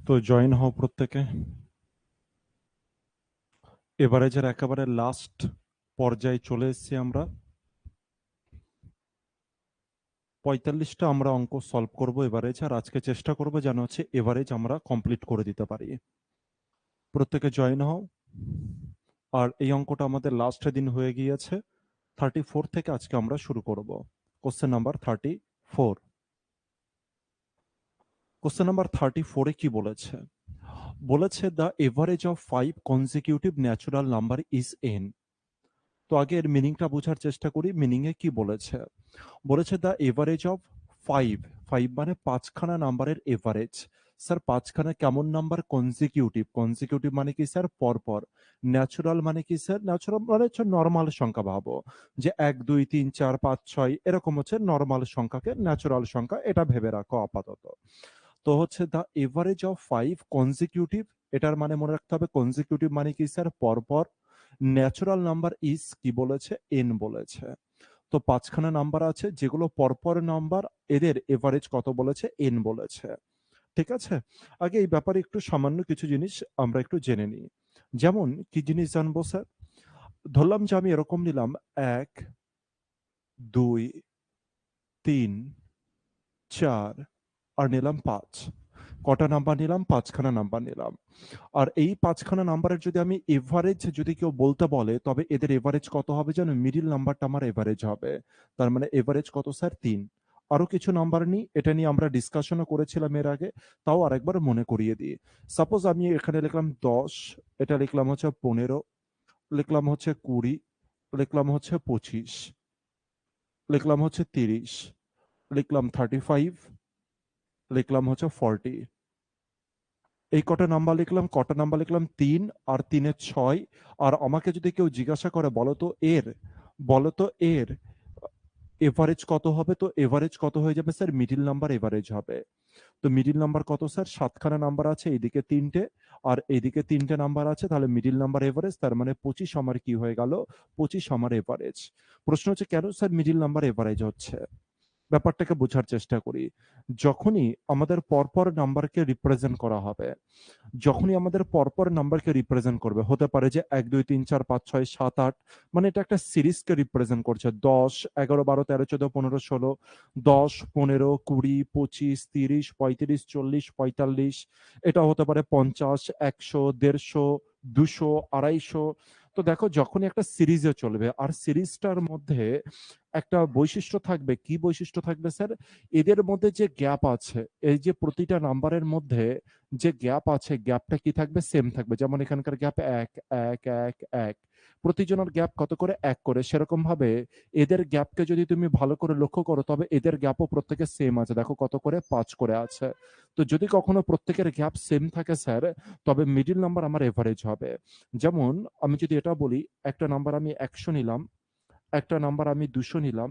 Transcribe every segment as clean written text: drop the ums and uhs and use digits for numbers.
তো জয়েন হও প্রত্যেকে। এভারেজের একেবারে লাস্ট পর্যায়ে চলে এসেছি আমরা। ৪৫টা আমরা অঙ্ক সলভ করব এভারেজ, আর আজকে চেষ্টা করব যেন হচ্ছে এভারেজ আমরা কমপ্লিট করে দিতে পারি। প্রত্যেকে জয়েন হও। আর এই অঙ্কটা আমাদের লাস্টের দিন হয়ে গিয়েছে 34 থেকে আজকে আমরা শুরু করব। Question number 34। কোশ্চেন নাম্বার 34 কি বলেছে? বলেছে the average of 5 consecutive natural number is n। তো আগে এর মিনিংটা বোঝার চেষ্টা করি। মিনিং এ কি বলেছে? বলেছে দ্য এভারেজ অফ 5। 5 মানে পাঁচখানা নাম্বারের এভারেজ। স্যার পাঁচখানা কেমন নাম্বার? কনজিকিউটিভ। কনজিকিউটিভ মানে কি স্যার? পরপর। ন্যাচুরাল মানে কি স্যার? ন্যাচুরাল মানে হচ্ছে নর্মাল সংখ্যা, ভাবো যে 1 2 3 4 5 6 এরকম হচ্ছে নর্মাল সংখ্যাকে ন্যাচুরাল সংখ্যা, এটা ভেবে রাখো আপাতত। তো হচ্ছে দ্য এভারেজ অফ 5 কনজিকিউটিভ, এটার মানে মনে রাখতে হবে কনজিকিউটিভ মানে কি স্যার? পরপর। ন্যাচুরাল নাম্বার ইজ কি বলেছে? এন বলেছে। তো পাঁচখানা নাম্বার আছে যেগুলো পরপর নাম্বার, এদের এভারেজ কত বলেছে? এন বলেছে। ঠিক আছে, আগে এই ব্যাপারে একটু সামান্য কিছু জিনিস আমরা একটু জেনে নিই। যেমন কি জিনিস জানবো স্যার? ধরলাম যে আমি এরকম নিলাম 1 2 3 4 আর নিলাম 5। কটা নাম্বার নিলাম? পাঁচখানা নাম্বার নিলাম। আর এই পাঁচখানা নাম্বারের যদি আমি এভারেজ যদি কেউ বলতে বলে, তবে এদের এভারেজ কত হবে জানো? মিডিল নাম্বারটা আমার এভারেজ হবে। তার মানে এভারেজ কত স্যার? 3। আরো কিছু নাম্বার নিই, এটা নিয়ে আমরা ডিসকাশনও করেছিলাম এর আগে, তাও আরেকবার মনে করিয়ে দিই। সাপোজ আমি এখানে লিখলাম 10, এটা লিখলাম হচ্ছে 15, লিখলাম হচ্ছে 20, লিখলাম হচ্ছে 25, লিখলাম হচ্ছে 30, লিখলাম 35, লিখলাম হচ্ছে 40। এই কটা নাম্বার লিখলাম। কটা নাম্বার লিখলাম? 3 আর 3 এর 6। আর আমাকে যদি কেউ জিজ্ঞাসা করে বলতো এর এভারেজ কত হবে, তো এভারেজ কত হয়ে যাবে স্যার? মিডিল নাম্বার এভারেজ হবে। তো মিডিল নাম্বার কত স্যার? 7খানা নাম্বার আছে, এইদিকে 3টে আর এইদিকে 3টে নাম্বার আছে, তাহলে মিডিল নাম্বার এভারেজ, তার মানে 25 আমার কি হয়ে গেল? 25 আমার এভারেজ। প্রশ্ন হচ্ছে কেন স্যার মিডিল নাম্বার এভারেজ হচ্ছে? ব্যাপারটাকে বোঝার চেষ্টা করি। যখনই আমাদের পরপর নাম্বারকে রিপ্রেজেন্ট করা হবে, যখনই আমাদের পরপর নাম্বারকে রিপ্রেজেন্ট করবে, হতে পারে যে 1 2 3 4 5 6 7 8, মানে এটা একটা সিরিজকে রিপ্রেজেন্ট করছে। 10 11 12 13 14 15 16, 10 15 20 25 30 35 40 45, এটা হতে পারে 50 100 150 200 250। তো দেখো যখনই একটা সিরিজে চলবে, আর সিরিজটার মধ্যে একটা বৈশিষ্ট্য থাকবে। কি বৈশিষ্ট্য থাকবে স্যার? এদের মধ্যে যে গ্যাপ আছে, এই যে প্রতিটা নাম্বারের মধ্যে যে গ্যাপ আছে, গ্যাপটা কি থাকবে? সেম থাকবে। যেমন এখানকার গ্যাপ 1 1 1 1, প্রতিজনের গ্যাপ কত করে? 1 করে। সেরকম ভাবে এদের গ্যাপকে যদি তুমি ভালো করে লক্ষ্য করো, তবে এদের গ্যাপও প্রত্যেকের সেম আছে। দেখো কত করে? 5 করে আছে। তো যদি কখনো প্রত্যেকের গ্যাপ সেম থাকে স্যার, তবে মিডিল নাম্বার আমার এভারেজ হবে। যেমন আমি যদি এটা বলি, একটা নাম্বার আমি 100 নিলাম, একটা নাম্বার আমি 200 নিলাম,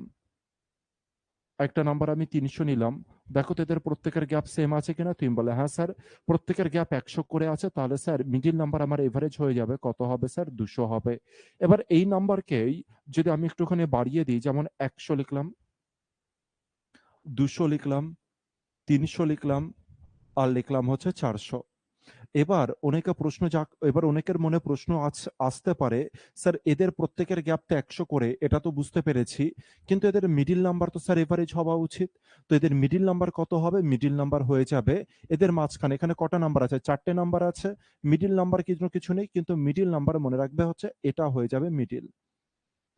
একটা নাম্বার আমি 300 নিলাম। দেখো তো এদের প্রত্যেকের গ্যাপ সেম আছে কিনা? তুমি বলে হ্যাঁ স্যার, প্রত্যেকের গ্যাপ 100 করে আছে, তাহলে স্যার মিডিল নাম্বার আমার এভারেজ হয়ে যাবে। কত হবে স্যার? 200 হবে। এবার এই নাম্বারকেই যদি আমি একটুখানি বাড়িয়ে দিই, যেমন 100 লিখলাম, 200 লিখলাম, 300 লিখলাম, আর লিখলাম হচ্ছে 400। এবার অনেকের মনে প্রশ্ন আসতে পারে, স্যার এদের প্রত্যেকের গ্যাপটা 100 করে, এটা তো বুঝতে পেরেছি, কিন্তু এদের মিডিল নাম্বার তো স্যার এভারেজ হওয়া উচিত। তো এদের মিডিল নাম্বার কত হবে? মিডিল নাম্বার হয়ে যাবে এদের মাঝখানে, এখানে কটা নাম্বার আছে? 4টে নাম্বার আছে। মিডিল নাম্বার কিছু নেই, কিন্তু মিডিল নাম্বার মনে রাখবে হচ্ছে এটা হয়ে যাবে মিডিল।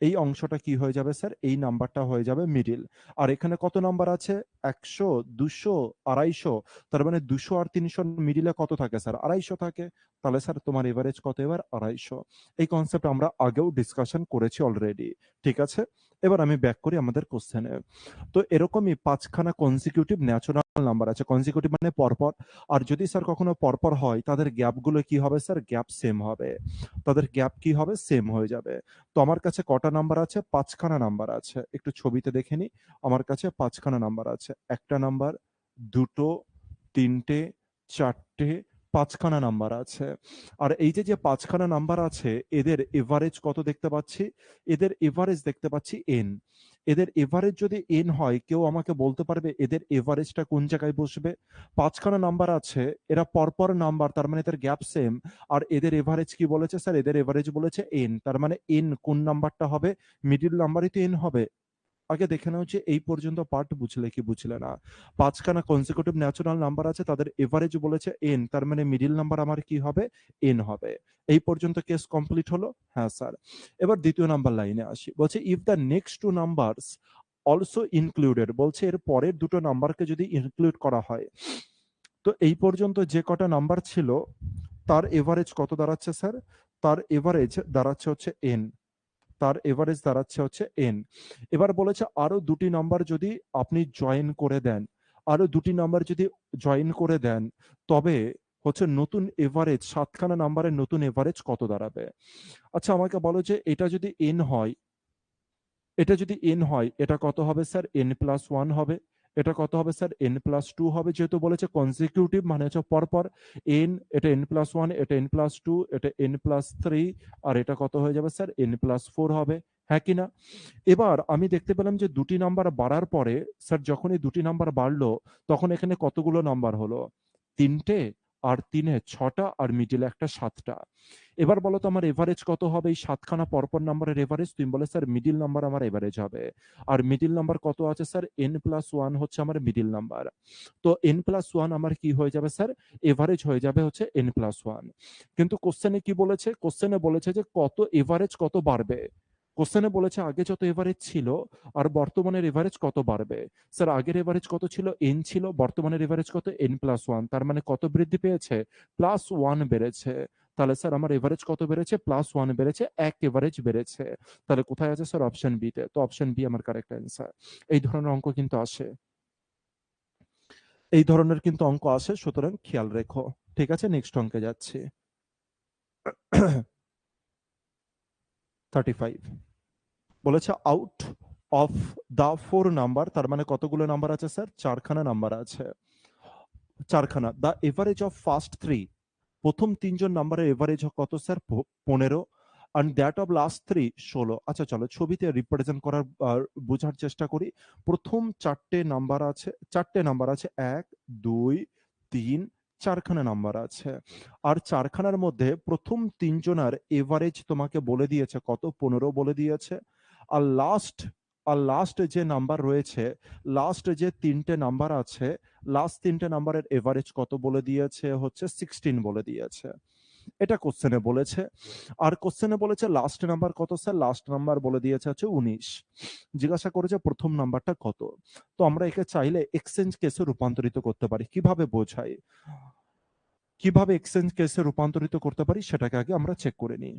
এই অংশটা কি হয়ে যাবে স্যার? এই নাম্বারটা হয়ে যাবে মিডিল। আর এখানে কত নাম্বার আছে? 100 200 250। তার মানে 200 আর 300 মিডিলে কত থাকে স্যার? 250 থাকে। তাহলে স্যার তোমার এভারেজ কত এবার? 250। এই কনসেপ্ট আমরা আগেও ডিসকাশন করেছি অলরেডি। ঠিক আছে, এবার আমি ব্যাক করি আমাদের কোশ্চেনে। তো এরকমই পাঁচখানা কনজিকিউটিভ ন্যাচুরাল নাম্বার আছে। কনজিকিউটিভ মানে পরপর। আর যদি স্যার কখনো পরপর হয়, তাদের গ্যাপগুলো কি হবে স্যার? গ্যাপ সেম হবে। তাদের গ্যাপ কি হবে? সেম হয়ে যাবে। তো আমার কাছে কটা নাম্বার আছে? পাঁচখানা নাম্বার আছে। একটু ছবিতে দেখে নি। আমার কাছে পাঁচখানা নাম্বার আছে। একটা নাম্বার, দুটো, তিনটে, চারটে, পাঁচখানা নাম্বার আছে। আর এই যে পাঁচখানা নাম্বার আছে, এদের এভারেজ কত দেখতে পাচ্ছি? এদের এভারেজ দেখতে পাচ্ছি এন। এদের এভারেজ যদি এন হয়, কেউ আমাকে বলতে পারবে এদের এভারেজটা কোন জায়গায় বসবে? পাঁচখানা নাম্বার আছে, এরা পরপর নাম্বার, তার মানে এদের গ্যাপ সেম। আর এদের এভারেজ কি বলেছে স্যার? এদের এভারেজ বলেছে এন, তার মানে এন কোন নাম্বারটা হবে? মিডিল নাম্বারই তো এন হবে। আগে দেখে নেওয়া হচ্ছে এই পর্যন্ত পার্ট বুঝলে কি বুঝলে না। পাঁচখানা কনসিকিউটিভ ন্যাচুরাল নাম্বার আছে, তাদের এভারেজ বলেছে এন, তার মানে মিডিল নাম্বার আমার কি হবে? এন হবে। এই পর্যন্ত কেস কমপ্লিট হলো? হ্যাঁ স্যার। এবার দ্বিতীয় নাম্বার লাইনে আসি, বলছে if the next two numbers also included, বলছে এর পরের দুটো নাম্বারকে যদি ইনক্লুড করা হয়, তো এই পর্যন্ত যে কটা নাম্বার ছিল তার এভারেজ কত দাঁড়াচ্ছে স্যার? তার এভারেজ দাঁড়াচ্ছে হচ্ছে এন, তার এভারেজ দাঁড়াচ্ছে হচ্ছে এন। এবার বলেছে আরো দুটি নাম্বার যদি আপনি জয়েন করে দেন, আরো দুটি নাম্বার যদি জয়েন করে দেন, তবে হচ্ছে নতুন এভারেজ, সাতখানা নাম্বারের নতুন এভারেজ কত দাঁড়াবে? আচ্ছা আমাকে বলো যে এটা যদি এন হয়, এটা যদি এন হয়, এটা কত হবে স্যার? এন প্লাস ওয়ান হবে। এটা কত হবে স্যার? এন প্লাস টু হবে, যেহেতু বলেছে কনজিকিউটিভ মানে হচ্ছে পরপর। এন, এটা এন প্লাস ওয়ান, এটা এন প্লাস টু, এটা এন প্লাস থ্রি, আর এটা কত হয়ে যাবে স্যার? এন প্লাস ফোর হবে। হ্যাঁ কিনা? এবার আমি দেখতে পেলাম যে দুটি নাম্বার বাড়ার পরে, স্যার যখনই দুটি নাম্বার বাড়লো, তখন এখানে কতগুলো নাম্বার হলো? তিনটে, আর তিনে ছটা, আর মিডিলে একটা সাতটা। এবার বলো তো আমার এভারেজ কত হবে এই সাতখানা পরপর নাম্বারের এভারেজ? তুমি বলে স্যার মিডিল নাম্বার আমার এভারেজ হবে। আর মিডিল নাম্বার কত আছে স্যার? এন প্লাস ওয়ান হচ্ছে আমার মিডিল নাম্বার। তো এন প্লাস ওয়ান আমার কি হয়ে যাবে স্যার? এভারেজ হয়ে যাবে হচ্ছে এন প্লাস ওয়ান। কিন্তু কোশ্চেনে কি বলেছে? কোশ্চেনে বলেছে যে কত এভারেজ কত বাড়বে। কোশ্চেনে বলেছে আগে যত এভারেজ ছিল আর বর্তমানের এভারেজ কত বাড়বে। স্যার আগের এভারেজ কত ছিল? এন ছিল, বর্তমানের এভারেজ কত? এন প্লাস ওয়ান, তার মানে কত বৃদ্ধি পেয়েছে? প্লাস ওয়ান বেড়েছে। তাহলে স্যার আমার এভারেজ কত বেড়েছে? প্লাস ওয়ান বেড়েছে, এক এভারেজ বেড়েছে। তাহলে কোথায় আছে স্যার? অপশন বি তে। তো অপশন বি আমার কারেক্ট অ্যান্সার। এই ধরনের অঙ্ক কিন্তু আসে, এই ধরনের কিন্তু অঙ্ক আসে, সুতরাং খেয়াল রেখো। ঠিক আছে, নেক্সট অঙ্কে যাচ্ছি। 35 বলেছে out of the four number, তার মানে কতগুলো নাম্বার আছে স্যার? চারখানা নাম্বার আছে, চারখানা। দা এভারেজ অফ ফার্স্ট থ্রি, প্রথম তিনজন নাম্বারের এভারেজ কত sir? 15। And that of last three 16। আচ্ছা চলো ছবিতে রিপ্রেজেন্ট করার বোঝার চেষ্টা করি। প্রথম চারটে নাম্বার আছে, চারটে নাম্বার আছে, এক, দুই, তিন, চারখানা নাম্বার আছে। আর চারখানার মধ্যে প্রথম তিনজনের এভারেজ তোমাকে বলে দিয়েছে কত? 15 বলে দিয়েছে। আর লাস্ট, আর লাস্ট যে নাম্বার রয়েছে, লাস্ট যে তিনটে নাম্বার আছে, লাস্ট তিনটে নাম্বারের এভারেজ কত বলে দিয়েছে? হচ্ছে 16 বলে দিয়েছে। এটা কোশ্চেনে বলেছে। আর কোশ্চেনে বলেছে লাস্ট নাম্বার কত স্যার? লাস্ট নাম্বার বলে দিয়েছে হচ্ছে 19। জিজ্ঞাসা করেছে প্রথম নাম্বারটা কত। তো আমরা একে চাইলে এক্সচেঞ্জ কেসে রূপান্তরিত করতে পারি। কিভাবে বোঝাই, কিভাবে এক্সচেঞ্জ কেসে রূপান্তরিত করতে পারি সেটাকে আগে আমরা চেক করে নিই।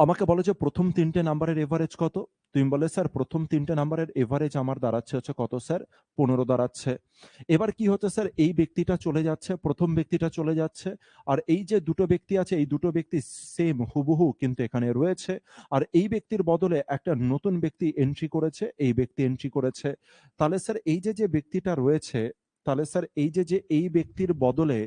আমাকে বলে যে প্রথম তিনটে নাম্বারের এভারেজ কত? তুমি বলে স্যার প্রথম তিনটে নাম্বারের এভারেজ আমার দাঁড়াচ্ছে হচ্ছে কত স্যার? 15 দাঁড়াচ্ছে। এবার কি হচ্ছে স্যার? এই ব্যক্তিটা চলে যাচ্ছে, প্রথম ব্যক্তিটা চলে যাচ্ছে, আর এই যে দুটো ব্যক্তি আছে, এই দুটো ব্যক্তি সেম হুবহু কিন্তু এখানে রয়েছে। আর এই ব্যক্তির বদলে একটা নতুন ব্যক্তি এন্ট্রি করেছে, এই ব্যক্তি এন্ট্রি করেছে। তাহলে স্যার এই যে যে ব্যক্তিটা রয়েছে, তাহলে স্যার এই যে যে এই ব্যক্তির বদলে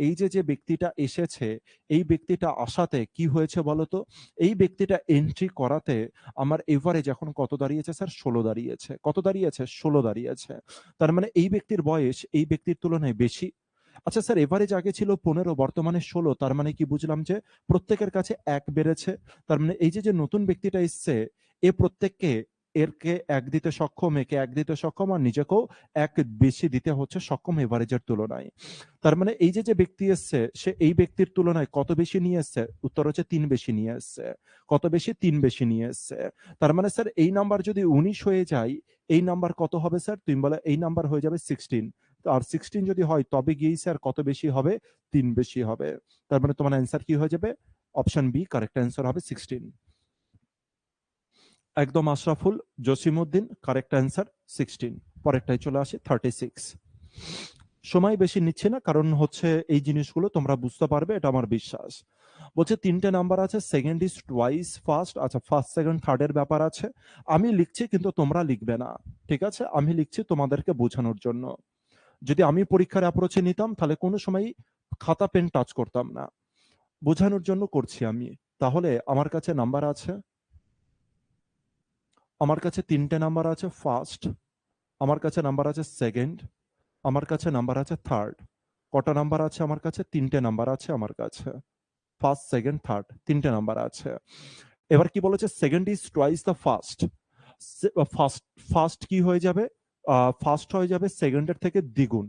এই যে যে ব্যক্তিটা এসেছে, এই ব্যক্তিটা আসাতে কি হয়েছে বলতো? এই ব্যক্তিটা এন্ট্রি করাতে আমার এভারেজ এখন কত দাঁড়িয়েছে স্যার? 16 দাঁড়িয়েছে। কত দাঁড়িয়েছে? 16 দাঁড়িয়েছে। তার মানে এই ব্যক্তির বয়স এই ব্যক্তির তুলনায় বেশি। আচ্ছা স্যার এভারেজ আগে ছিল 15, বর্তমানে 16, তার মানে কি বুঝলাম? যে প্রত্যেকের কাছে এক বেড়েছে। তার মানে এই যে যে নতুন ব্যক্তিটা এসছে, এ প্রত্যেককে, এরকে এক দিতে সক্ষম, একে এক দিতে সক্ষম, আর নিজেকেও এক বেশি দিতে হচ্ছে সক্ষম এভারেজের তুলনায়। তার মানে এই যে যে ব্যক্তি এসছে, সে এই ব্যক্তির তুলনায় কত বেশি নিয়ে এসছে? উত্তর হচ্ছে 3 বেশি নিয়ে এসছে। কত বেশি? 3 বেশি নিয়ে এসছে। তার মানে স্যার এই নাম্বার যদি 19 হয়ে যায়, এই নাম্বার কত হবে স্যার? তুমি বলে এই নাম্বার হয়ে যাবে 16। আর 16 যদি হয় তবে গিয়েই স্যার কত বেশি হবে? 3 বেশি হবে। তার মানে তোমার অ্যান্সার কি হয়ে যাবে? অপশন বি কারেক্ট অ্যান্সার হবে 16। একদম আশরাফুল জসিমউদ্দিন, কারেক্ট অ্যান্সার 16। পরেরটাই চলে আসি 36। সময় বেশি নিচ্ছে না, কারণ হচ্ছে এই জিনিসগুলো তোমরা বুঝতে পারবে, এটা আমার বিশ্বাস। বলছে তিনটে নাম্বার আছে, সেকেন্ড ইজ টুয়াইস ফার্স্ট। আচ্ছা ফার্স্ট সেকেন্ড থার্ডের ব্যাপার আছে, আমি লিখছি কিন্তু তোমরা লিখবে না। ঠিক আছে, আমি লিখছি তোমাদেরকে বোঝানোর জন্য। যদি আমি পরীক্ষার অ্যাপ্রোচে নিতাম তাহলে কোনো সময় খাতা পেন টাচ করতাম না, বোঝানোর জন্য করছি আমি। তাহলে আমার কাছে নাম্বার আছে আমার কাছে 3টে নাম্বার আছে ফার্স্ট, আমার কাছে নাম্বার আছে সেকেন্ড, আমার কাছে নাম্বার আছে থার্ড। কটা নাম্বার আছে আমার কাছে? 3টে নাম্বার আছে আমার কাছে। ফার্স্ট, সেকেন্ড, থার্ড, 3টে নাম্বার আছে। এবার কি বলেছে? Second is twice the first. First first কি হয়ে যাবে? ফার্স্ট হয়ে যাবে সেকেন্ডের থেকে দ্বিগুণ।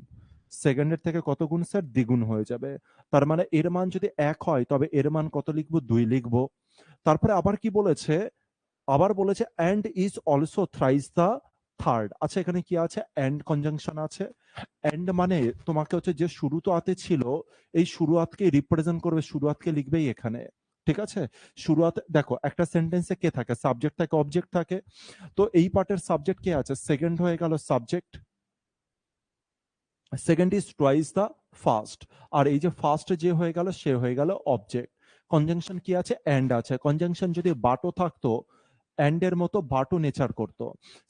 সেকেন্ডের থেকে কত গুণ স্যার? দ্বিগুণ হয়ে যাবে। তার মানে এর মান যদি 1 হয় তবে এর মান কত লিখবো? 2 লিখবো। তারপরে আবার কি বলেছে? আবার বলেছে and is also thrice the third. আচ্ছা, এখানে কি আছে? অ্যান্ড কনজাংশন আছে। অ্যান্ড মানে তোমাকে হচ্ছে যে শুরুতে ছিল, এই শুরুয়াতকে রিপ্রেজেন্ট করবে, শুরুয়াতকে লিখবেই এখানে। ঠিক আছে? শুরুয়াতে দেখো একটা সেন্টেন্সে কে থাকে? সাবজেক্ট থাকে, অবজেক্ট থাকে। তো এই পার্টের সাবজেক্ট কে আছে? সেকেন্ড হয়ে গেল subject. Second is twice the first. আর এই যে ফার্স্ট যে হয়ে গেল সে হয়ে গেল অবজেক্ট। কনজাংশন কি আছে? অ্যান্ড আছে। কনজাংশন যদি বাটো থাকতো, অ্যান্ড এর মতো বাটো নেচার করতো।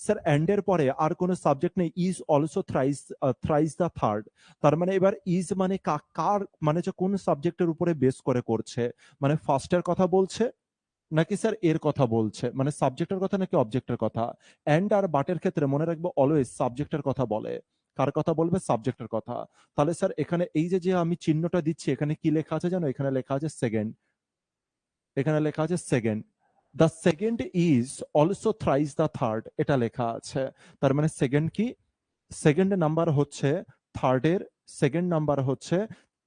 স্যার অ্যান্ড এর পরে আর কোনো সাবজেক্ট নেই। Is also thrice, thrice the third. তার মানে এবার ইজ মানে কার, মানে যে কোন সাবজেক্টের উপরে বেস করে করছে, মানে ফার্স্টের কথা বলছে নাকি স্যার এর কথা বলছে, মানে সাবজেক্টের কথা নাকি অবজেক্টের কথা? অ্যান্ড আর বাটের ক্ষেত্রে মনে রাখবো অলওয়েজ সাবজেক্টের কথা বলে। কার কথা বলবে? সাবজেক্টের কথা। তাহলে স্যার এখানে এই যে যে আমি চিহ্নটা দিচ্ছি, এখানে কি লেখা আছে জানো? এখানে লেখা আছে সেকেন্ড। এখানে লেখা আছে second. The second is also thrice the third, এটা লেখা আছে। তার মানে সেকেন্ড কি? সেকেন্ড নাম্বার হচ্ছে থার্ডের, সেকেন্ড নাম্বার হচ্ছে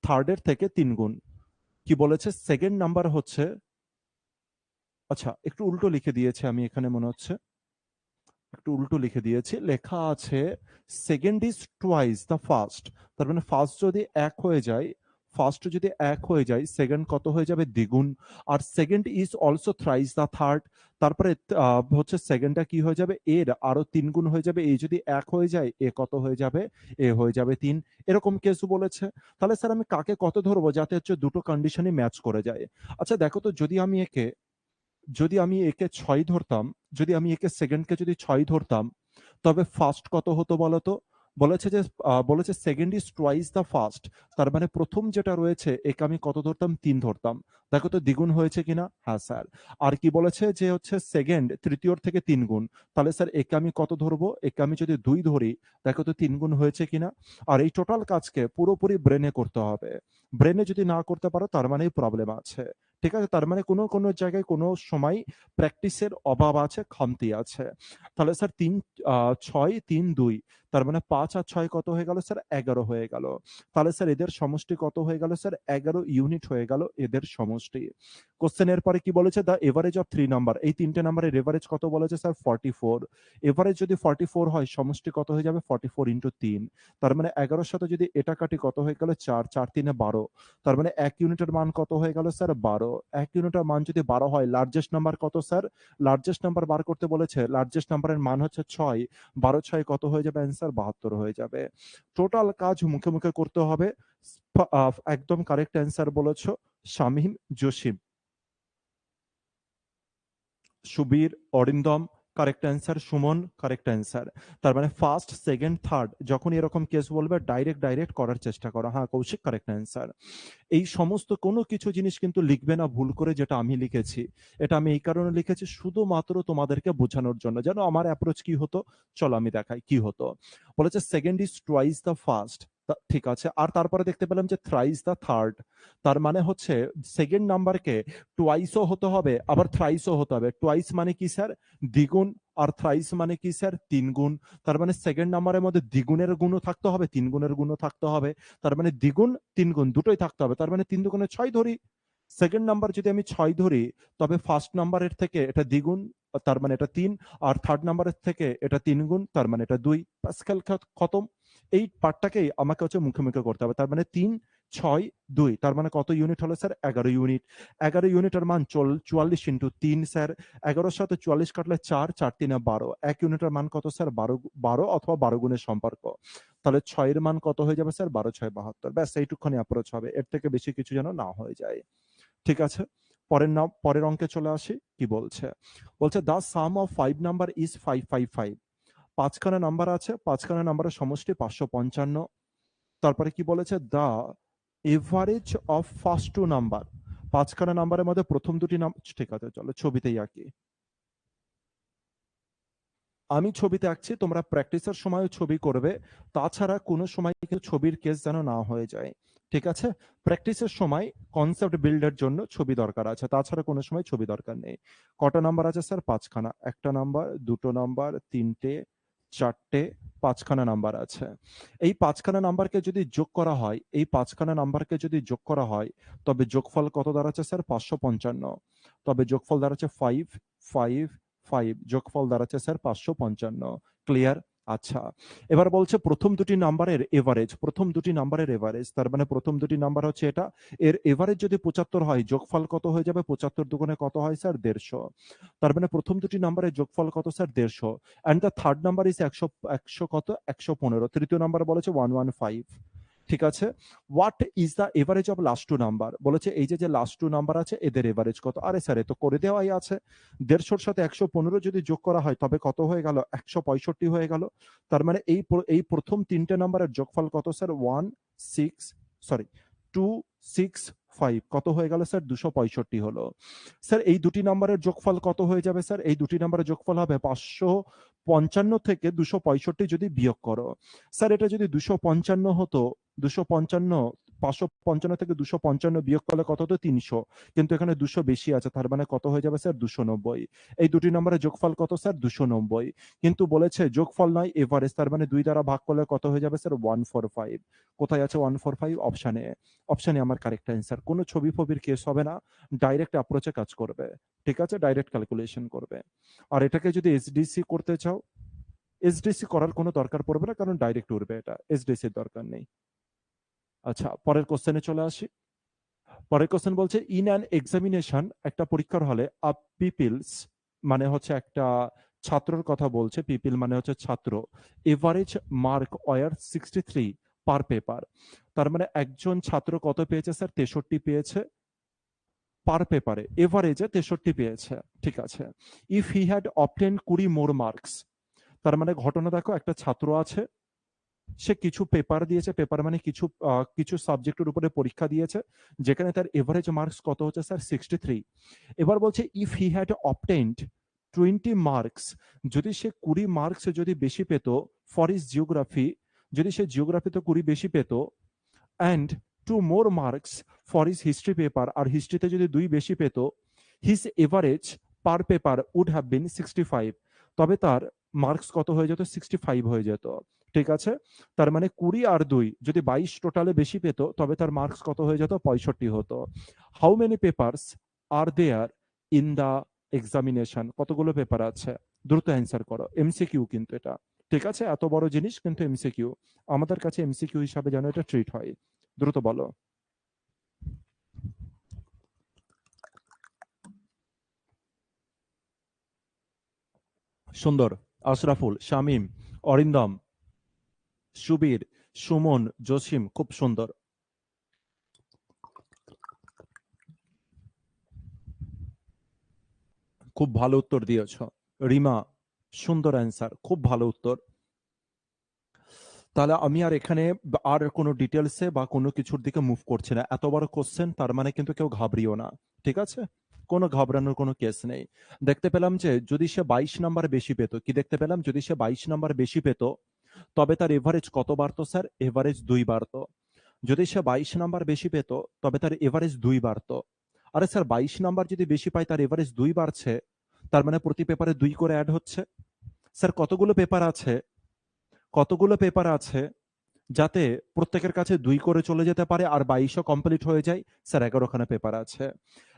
থার্ডের থেকে 3 গুণ। কি বলেছে? সেকেন্ড নাম্বার হচ্ছে, আচ্ছা একটু উল্টো লিখে দিয়েছে আমি এখানে মনে হচ্ছে, একটু উল্টো লিখে দিয়েছি। লেখা আছে second is twice the first. তার মানে ফার্স্ট যদি 1 হয়ে যায়, ফার্স্ট যদি 1 হয়ে যায়, সেকেন্ড কত হয়ে যাবে? দ্বিগুণ। আর second is also thrice the third. তারপরে হচ্ছে সেকেন্ডটা কি হয়ে যাবে? এর আরো 3 গুণ হয়ে যাবে। এই যদি 1 হয়ে যায়, এ কত হয়ে যাবে? এ হয়ে যাবে 3। এরকম কেস বলেছে। তাহলে স্যার আমি কাকে কত ধরবো যাতে হচ্ছে দুটো কন্ডিশনই ম্যাচ করে যায়? আচ্ছা দেখো তো, যদি আমি একে 6 ধরতাম, যদি আমি একে সেকেন্ডকে যদি 6 ধরতাম, তবে ফার্স্ট কত হতো বলো তো? বলেছে second is twice the first. তার মানে প্রথম যেটা রয়েছে একে আমি কত ধরতাম? 3 ধরতাম। দেখো তো দ্বিগুণ হয়েছে কিনা? হ্যাঁ স্যার। আর কি বলেছে যে হচ্ছে সেকেন্ড তৃতীয়র থেকে 3 গুণ। তাহলে স্যার একে আমি কত ধরবো? একে আমি যদি 2 ধরি, দেখো তো 3 গুণ হয়েছে কিনা? আর এই টোটাল কাজকে পুরোপুরি ব্রেনে করতে হবে। ব্রেনে যদি না করতে পারো তার মানেই প্রবলেম আছে। ঠিক আছে? তার মানে কোনো কোনো জায়গায় কোনো সময় প্র্যাকটিসের অভাব আছে, খামতি আছে। তাহলে স্যার 6, 3, 2, তার মানে 5 আর 6 কত হয়ে গেল স্যার? 11 হয়ে গেল। তাহলে স্যার এদের সমষ্টি কত হয়ে গেল স্যার? 11 ইউনিট হয়ে গেল এদের সমষ্টি। কোশ্চেনের পরে কি বলেছে? The average of 3 number. এই 3টে নাম্বারের এভারেজ কত বলেছে স্যার? 44। এভারেজ যদি 44 হয়, সমষ্টি কত হয়ে যাবে? 44 ইনটু 3। তার মানে 11 এর সাথে যদি এটা কাটি কত হয়ে গেল? 4, 4 3 12। তার মানে 1 ইউনিটের মান কত হয়ে গেল স্যার? 12। 1 ইউনিটের মান যদি 12 হয়, লার্জেস্ট নাম্বার কত স্যার? লার্জেস্ট নাম্বার বার করতে বলেছে। লার্জেস্ট নাম্বারের মান হচ্ছে 6। 12 6 কত হয়ে যাবে? অ্যান্সার 72 হয়ে যাবে। টোটাল কাজ মুখে মুখে করতে হবে। একদম কারেক্ট অ্যান্সার বলেছো Shamim, Jasim, Subir, Arindam, correct answer. Suman, correct answer. তার মানে ফার্স্ট, সেকেন্ড, থার্ড যখন এরকম কেস বলবে ডাইরেক্ট ডাইরেক্ট করার চেষ্টা করো। হ্যাঁ কৌশিক, কারেক্ট অ্যান্সার। এই সমস্ত কোনো কিছু জিনিস কিন্তু লিখবে না ভুল করে, যেটা আমি লিখেছি। এটা আমি এই কারণে লিখেছি শুধুমাত্র তোমাদেরকে বোঝানোর জন্য। জানো আমার অ্যাপ্রোচ কি হতো? চলো আমি দেখাই কি হতো। বলেছে second is twice the first. ঠিক আছে। আর তারপরে দেখতে পেলাম যে থ্রাইস দ্য থার্ড। তার মানে হচ্ছে সেকেন্ড নাম্বারকে টুয়াইসও হতে হবে, আবার থ্রাইসও হতে হবে। টুয়াইস মানে কি স্যার? দ্বিগুণ। আর থ্রাইস মানে কি স্যার? 3 গুণ। তার মানে সেকেন্ড নাম্বারের মধ্যে দ্বিগুণের গুণও থাকতে হবে, 3 গুণের গুণও থাকতে হবে। তার মানে দ্বিগুণ 3 গুণ দুটোই থাকতে হবে। তার মানে 3 দুগুণে 6 ধরি। সেকেন্ড নাম্বার যদি আমি 6 ধরি, তবে ফার্স্ট নাম্বারের থেকে এটা দ্বিগুণ, তার মানে এটা 3। আর থার্ড নাম্বারের থেকে এটা 3 গুণ, তার মানে এটা 2। প্যাসকেল খতম। এই পার্টটাকেই আমাকে হচ্ছে মুখে মুখে করতে হবে। তার মানে 3, 6, 2, তার মানে কত ইউনিট হলো স্যার? 11 ইউনিট। 11 ইউনিটের মান 44 ইন্টু 3 স্যার। 11-এর সাথে 44 কাটলে 4, 4 3 12। 1 ইউনিটের মান কত স্যার? 12, 12 অথবা 12 গুণের সম্পর্ক। তাহলে 6 এর মান কত হয়ে যাবে স্যার? 12 6 72। ব্যাস এইটুকুখানি অ্যাপ্রোচ হবে, এর থেকে বেশি কিছু যেন না হয়ে যায়। ঠিক আছে? পরের অঙ্কে চলে আসি। কি বলছে? বলছে the some of 5 number is 555। পাঁচখানা নাম্বার আছে, পাঁচখানা নাম্বারের সমষ্টি 555। তারপরে কি বলেছে? The average of first two number. পাঁচখানা নাম্বারের মধ্যে প্রথম দুটি নাম, ঠিক আছে চলো ছবিতেই আঁকি। আমি ছবিতে আঁকছি, তোমরা প্র্যাকটিসের সময়ও ছবি করবে, তাছাড়া কোনো সময় কিন্তু ছবির কেস যেন না হয়ে যায়, ঠিক আছে? প্র্যাকটিসের সময় কনসেপ্ট বিল্ডের জন্য ছবি দরকার আছে, তাছাড়া কোনো সময় ছবি দরকার নেই। কটা নাম্বার আছে স্যার? 5খানা। 1টা নাম্বার, 2টো নাম্বার, 3টে, 4টে, 5খানা নাম্বার আছে। এই 5খানা নাম্বারকে যদি যোগ করা হয়, এই 5খানা নাম্বারকে যদি যোগ করা হয়, তবে যোগফল কত দাঁড়াচ্ছে স্যার? 555। তবে যোগফল দাঁড়াচ্ছে 5, 5, 5, যোগফল দাঁড়াচ্ছে স্যার 555। ক্লিয়ার? আচ্ছা, এবার বলছে প্রথম দুটি নাম্বারের এভারেজ, প্রথম দুটি নাম্বারের এভারেজ, তার মানে প্রথম দুটি নাম্বার হচ্ছে এটা, এর এভারেজ যদি 75 হয়, যোগফল কত হয়ে যাবে? 75 দুগুণে কত হয় স্যার? 150। তার মানে প্রথম দুটি নাম্বারের যোগফল কত sir? 150। And the third number is 100, 100 কত? 115। তৃতীয় নাম্বার বলেছে 115। ঠিক আছে? What is the average of last two number? বলেছে এই যে লাস্ট টু নাম্বার আছে, এদের এভারেজ কত? আরে স্যার, এ তো করে দেওয়াই আছে। 150-র সাথে 115 যদি যোগ করা হয়, তবে কত হয়ে গেল? 165 হয়ে গেল। তার মানে এই প্রথম তিনটে নাম্বারের যোগফল কত স্যার? 265। কত হয়ে গেল স্যার? 265 হলো। স্যার এই দুটি নাম্বারের যোগফল কত হয়ে যাবে স্যার? এই দুটি নাম্বারের যোগফল হবে 555 থেকে 265 যদি বিয়োগ করো। স্যার এটা যদি 255 হতো, 255, 555 থেকে 255 বিয়োগ করলে কত হতো? 300। কিন্তু এখানে 200 বেশি আছে, তার মানে কত হয়ে যাবে স্যার? 290। এই দুটি নম্বরের যোগফল কত স্যার? 290। কিন্তু বলেছে যোগফল নয়, এভারেজ, তার মানে 2 দ্বারা ভাগ করলে কত হয়ে যাবে স্যার? 145। কোথায় আছে 145? অপশানে। অপশানে আমার কারেক্ট অ্যান্সার। কোনো ছবি ফবির কেস হবে না, ডাইরেক্ট অ্যাপ্রোচে কাজ করবে, ঠিক আছে? ডাইরেক্ট ক্যালকুলেশন করবে। আর এটাকে যদি এসডিসি করতে চাও, এসডিসি করার কোনো দরকার পড়বে না, কারণ ডাইরেক্ট উঠবে, এটা এসডিসির দরকার নেই। আচ্ছা, পরের কোশ্চেনে চলে আসি। পরের কোশ্চেন বলছে ইন অ্যান এক্সামিনেশন, একটা পরীক্ষার হলে আ পিপলস, মানে হচ্ছে একটা ছাত্রর কথা বলছে, পিপল মানে হচ্ছে ছাত্র, average mark were 63 per paper. তার মানে একজন ছাত্র কত পেয়েছে স্যার? 63 পেয়েছে পার পেপারে, এভারেজে 63 পেয়েছে, ঠিক আছে? If he had obtain 20 more marks, তার মানে ঘটনা দেখো, একটা ছাত্র আছে, সে কিছু পেপার দিয়েছে, পেপার মানে কিছু সাবজেক্টের উপরে পরীক্ষা দিয়েছে, যেখানে তার এভারেজ মার্কস কত হচ্ছে স্যার? 63। এবার বলছে if he had obtained 20 marks, যদি সে 20 মার্কস যদি বেশি পেত ফর হিজ জিওগ্রাফি, যদি সে জিওগ্রাফিতে 20 বেশি পেত, and 2 more marks for his history paper, আর হিস্ট্রিতে যদি 2 বেশি পেত, his average per paper would have been 65। তবে তার মার্কস কত হয়ে যেত? 65 হয়ে যেত, ঠিক আছে? তার মানে 20 আর 2 যদি 22 টোটালে বেশি পেত, তবে তার মার্কস কত হয়ে যেত? 65 হতো। How many papers are there in the examination? কতগুলো পেপার আছে? দ্রুত অ্যান্সার করো, এমসিকিউ কিন্তু এটা, ঠিক আছে? এত বড় জিনিস কিন্তু এমসিকিউ, আমাদের কাছে এমসিকিউ হিসাবে যেন এটা ট্রিট হয়। দ্রুত বলো। সুন্দর, আশরাফুল, শামীম, অরিন্দম, সুবীর, সুমন, জসিম, খুব সুন্দর। খুব ভালো উত্তর দিয়েছ। রিমা, সুন্দর অ্যান্সার, খুব ভালো উত্তর। তাহলে আমি আর এখানে আর কোনো ডিটেলসে বা কোনো কিছুর দিকে মুভ করছি না, এত বড় কোশ্চেন, তার মানে কিন্তু কেউ ঘাবড়িও না, ঠিক আছে? কোনো ঘাবড়ানোর কোনো কেস নেই। দেখতে পেলাম যে যদি সে 22 নাম্বার বেশি পেত, কি দেখতে পেলাম? যদি সে 22 নাম্বার বেশি পেত, তবে তার এভারেজ কত বাড়তো স্যার? এভারেজ 2 বাড়তো। যদি সে 22 নাম্বার বেশি পেত, তবে তার এভারেজ 2 বাড়তো। আরে স্যার, 22 নাম্বার যদি বেশি পায়, তার এভারেজ 2 বাড়ছে, তার মানে প্রতি পেপারে 2 করে অ্যাড হচ্ছে। স্যার কতগুলো পেপার আছে, কতগুলো পেপার আছে যাতে প্রত্যেকের কাছে 2 করে চলে যেতে পারে আর 22ও কমপ্লিট হয়ে যায়? স্যার 11খানা পেপার আছে।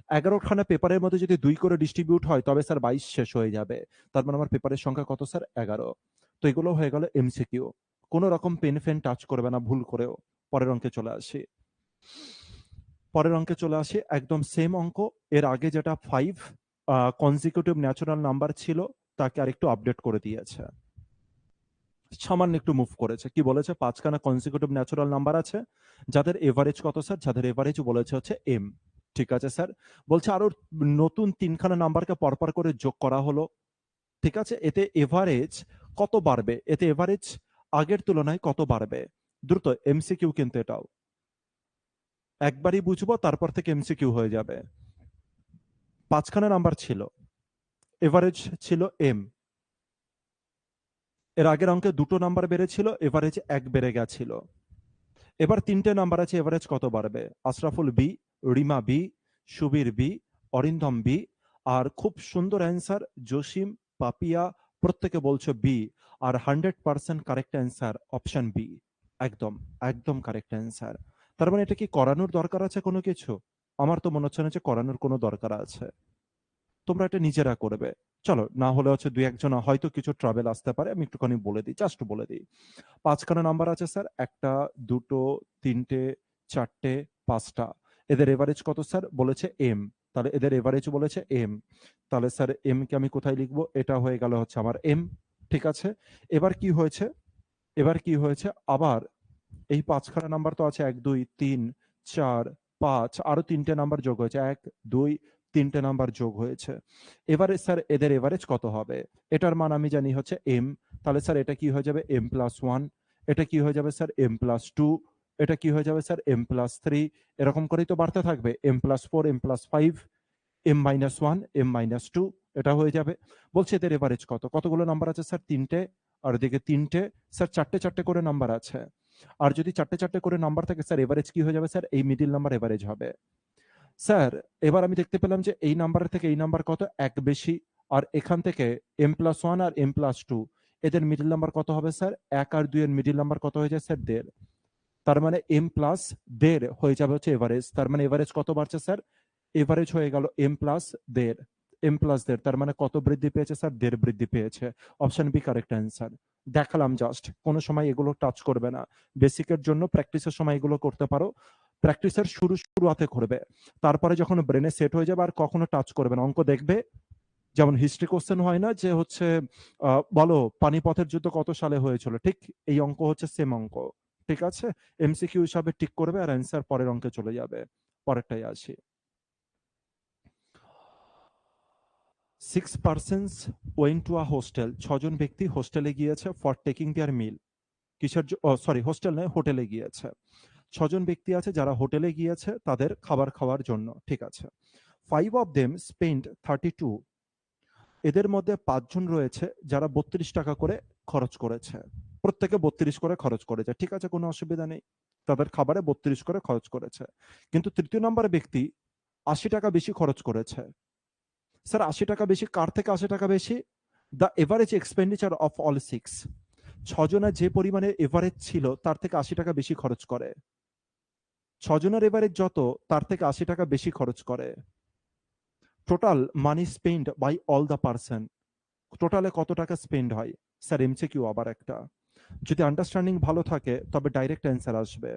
11খানা পেপারের মধ্যে যদি 2 করে ডিস্ট্রিবিউট হয়, তবে স্যার 22 শেষ হয়ে যাবে। তার মানে আমার পেপারের সংখ্যা কত স্যার? 11। তো এগুলো হয়ে গেল এমসিকিউ। কোন রকম পেন ফেন টাচ করবে না ভুল করেও। পরের অঙ্কে চলে আসি। পরের অঙ্কে চলে আসি, একদম সেম অঙ্ক। এর আগে যেটা 5 কনজিকিউটিভ ন্যাচারাল নাম্বার ছিল, তাকে আরেকটু আপডেট করে দিয়েছে, সামান্য একটু মুভ করেছে। কি বলেছে? 5খানা কনজিকিউটিভ ন্যাচারাল নাম্বার আছে, যাদের এভারেজ কত স্যার? যাদের এভারেজ বলেছে হচ্ছে এম, ঠিক আছে স্যার? বলছে আরো নতুন 3খানা নাম্বারকে পরপর করে যোগ করা হলো, ঠিক আছে? এতে এভারেজ কত বাড়বে? এতে এভারেজ আগের তুলনায় কত বাড়বে? দ্রুত, এমসিকিউ কিন্তু এটাও একবারই বুঝবো, তারপর থেকে এমসিকিউ হয়ে যাবে। 5খানা নাম্বার ছিল, এভারেজ ছিল এম, এর আগের অঙ্কে 2টো নাম্বার বেড়েছিল, এভারেজ 1 বেড়ে গেছিল। এবার 3টে নাম্বার আছে, এভারেজ কত বাড়বে? Ashraful B, Rima B, Subir B, Arindam B, আর খুব সুন্দর অ্যান্সার জসিম, পাপিয়া প্রত্যেকে বলছে বি, আর 100% কারেক্ট অ্যান্সার অপশন বি। একদম একদম কারেক্ট অ্যান্সার। তার মানে এটা কি করানোর দরকার আছে কোনো কিছু? আমার তো মনে হচ্ছে না যে করানোর কোনো দরকার আছে। তোমরা এটা নিজেরা করবে। চলো, না হলে হচ্ছে দুই একজন হয়তো কিছু ট্রাভেল আসতে পারে, আমি একটুখানি বলে দিই, জাস্ট বলে দিই। 5খানা নাম্বার আছে স্যার, 1টা 2টো 3টে 4টে 5টা। এদের এভারেজ কত স্যার? বলেছে এম। তাহলে এদের এভারেজ বলেছে এম। তাহলে স্যার এম কে আমি কোথায় লিখবো? এটা হয়ে গেল হচ্ছে আমার এম। ঠিক আছে। এবার কি হয়েছে? এবার কি হয়েছে? আবার এই 5খানা নাম্বার তো আছে, 1 2 3 4 5, আরো 3টে নাম্বার যোগ হয়েছে, 1 2 3টে নাম্বার যোগ হয়েছে। এবারে স্যার এদের এভারেজ কত হবে? এটার মান আমি জানি হচ্ছে এম। তাহলে স্যার এটা কি হয়ে যাবে? M plus 1। এটা কি হয়ে যাবে স্যার? M plus 2। এটা কি হয়ে যাবে স্যার? M plus 3। এরকম করেই তো বাড়তে থাকবে, M plus 4, M plus 5, M minus 1, M minus 2। এটা হয়ে যাবে। বলছে এদের এভারেজ কত? কতগুলো নাম্বার আছে স্যার? 3টে। আর এদিকে 3টে। স্যার 4টে 4টে করে নাম্বার আছে। আর যদি 4টে 4টে করে নাম্বার থাকে স্যার, এভারেজ কি হয়ে যাবে স্যার? এই মিডল নাম্বার এভারেজ হবে। স্যার এবার আমি দেখতে পেলাম যে এই নাম্বারের থেকে এই নাম্বার কত? 1 বেশি। আর এখান থেকে এম প্লাস 1 আর এম প্লাস 2, এদের মিডল নাম্বার কত হবে স্যার? 1 আর 2 এর মিডল নাম্বার কত হয়ে যায় স্যার? 1.5। তার মানে এম প্লাস 1.5 হয়ে যাবে হচ্ছে এভারেজ। তার মানে এভারেজ কত বাড়ছে স্যার? এভারেজ হয়ে গেল এম প্লাস 1.5। এম প্লাস 1.5 তার মানে কত বৃদ্ধি পেয়েছে স্যার? 1.5 বৃদ্ধি পেয়েছে। Option B correct answer. দেখালাম জাস্ট, কোনো সময় এগুলো টাচ করবে না। বেসিকের জন্য প্র্যাকটিসের সময় এগুলো করতে পারো। প্র্যাকটিসের শুরুতে করবে, তারপরে যখন ব্রেনে সেট হয়ে যাবে আর কখনো টাচ করবে না। অঙ্ক দেখবে, যেমন হিস্ট্রি কোশ্চেন হয় না যে হচ্ছে বলো পানিপথের যুদ্ধ কত সালে হয়েছিল, ঠিক এই অঙ্ক হচ্ছে সেম অঙ্ক। ঠিক আছে। এমসিকিউ হিসাবে টিক করবে আর অ্যান্সার পরের অঙ্কে চলে যাবে। পরেরটাই আসি। 6 persons went to a hostel. 6জন ব্যক্তি হোস্টেলে গিয়েছে ফর টেকিং দেয়ার মিল। কিসের? সরি, হোস্টেল নয়, হোটেলে গিয়েছে। 6জন ব্যক্তি আছে যারা হোটেলে গিয়েছে তাদের খাবার খাওয়ার জন্য। ঠিক আছে। 5 of them spent 32. এদের মধ্যে 5জন রয়েছে যারা 32 টাকা করে খরচ করেছে। প্রত্যেকে 32 করে খরচ করেছে। ঠিক আছে, কোনো অসুবিধা নেই। তাদের খাবারে 32 করে খরচ করেছে। কিন্তু তৃতীয় নম্বর ব্যক্তি 80 টাকা বেশি খরচ করেছে। স্যার 80 টাকা বেশি কার থেকে 80 টাকা বেশি? The average expenditure of all 6। 6জনের যে পরিমাণে এভারেজ ছিল তার থেকে 80 টাকা বেশি খরচ করে। 6জনের এভারেজ যত, তার থেকে 80 টাকা বেশি খরচ করে। Total money spend by all the person. টোটালে কত টাকা স্পেন্ড হয়? স্যার এমসিকিউ আবার একটা। যদি আন্ডারস্ট্যান্ডিং ভালো থাকে তবে ডাইরেক্ট অ্যান্সার আসবে।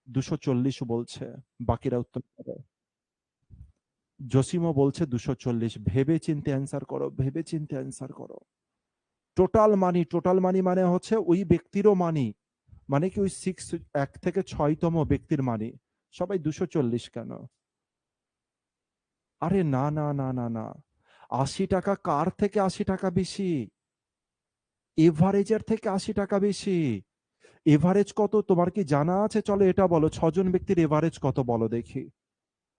240 বলছে, বাকিরা উত্তর দেবে। জসিমও বলছে 240। ভেবে চিন্তে অ্যান্সার করো, ভেবে চিন্তে অ্যান্সার করো। টোটাল মানি, টোটাল মানি মানে হচ্ছে ওই ব্যক্তিরও মানি, মানে কি ওই 1 থেকে 6তম ব্যক্তির মানি। সবাই 240 কেন? আরে না না না না না, 80 টাকা কার থেকে 80 টাকা বেশি? এভারেজের থেকে 80 টাকা বেশি। এভারেজ কত তোমার কি জানা আছে? চলো এটা বলো, 6জন ব্যক্তির এভারেজ কত বলো দেখি।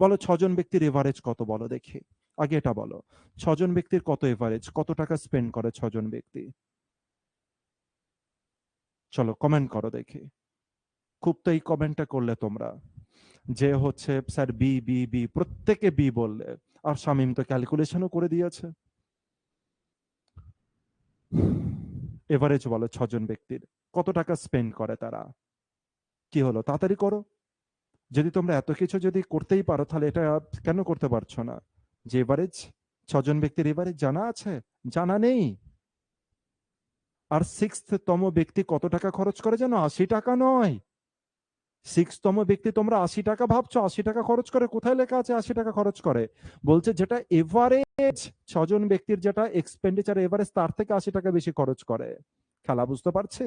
বলো 6জন ব্যক্তির এভারেজ কত বলো দেখি। আগে এটা বলো, 6জন ব্যক্তির কত এভারেজ, কত টাকা স্পেন্ড করে 6জন ব্যক্তি? চলো কমেন্ট করো দেখি। খুব তো এই কমেন্টটা করলে তোমরা যে হচ্ছে স্যার বি বি বি, প্রত্যেকে বি বললে। আর শামীম তো ক্যালকুলেশনও করে দিয়েছে। এভারেজ বলো 6জন ব্যক্তির কত টাকা স্পেন্ড করে তারা। কি হলো, তাড়াতাড়ি করো। যদি তোমরা এত কিছু যদি করতেই পারো তাহলে এটা কেন করতে পারছো না? যে এভারেজ, 6জন ব্যক্তির এভারেজ জানা আছে? জানা নেই। আর 6তম ব্যক্তি কত টাকা খরচ করে জানো? 80 টাকা নয়। 6তম ব্যক্তি তোমরা 80 টাকা ভাবছো, 80 টাকা খরচ করে? কোথায় লেখা আছে 80 টাকা খরচ করে? বলছে যেটা এভারেজ 6জন ব্যক্তির যেটা এক্সপেন্ডিচার এভারেজ তার থেকে 80 টাকা বেশি খরচ করে। খেলা বুঝতে পারছি?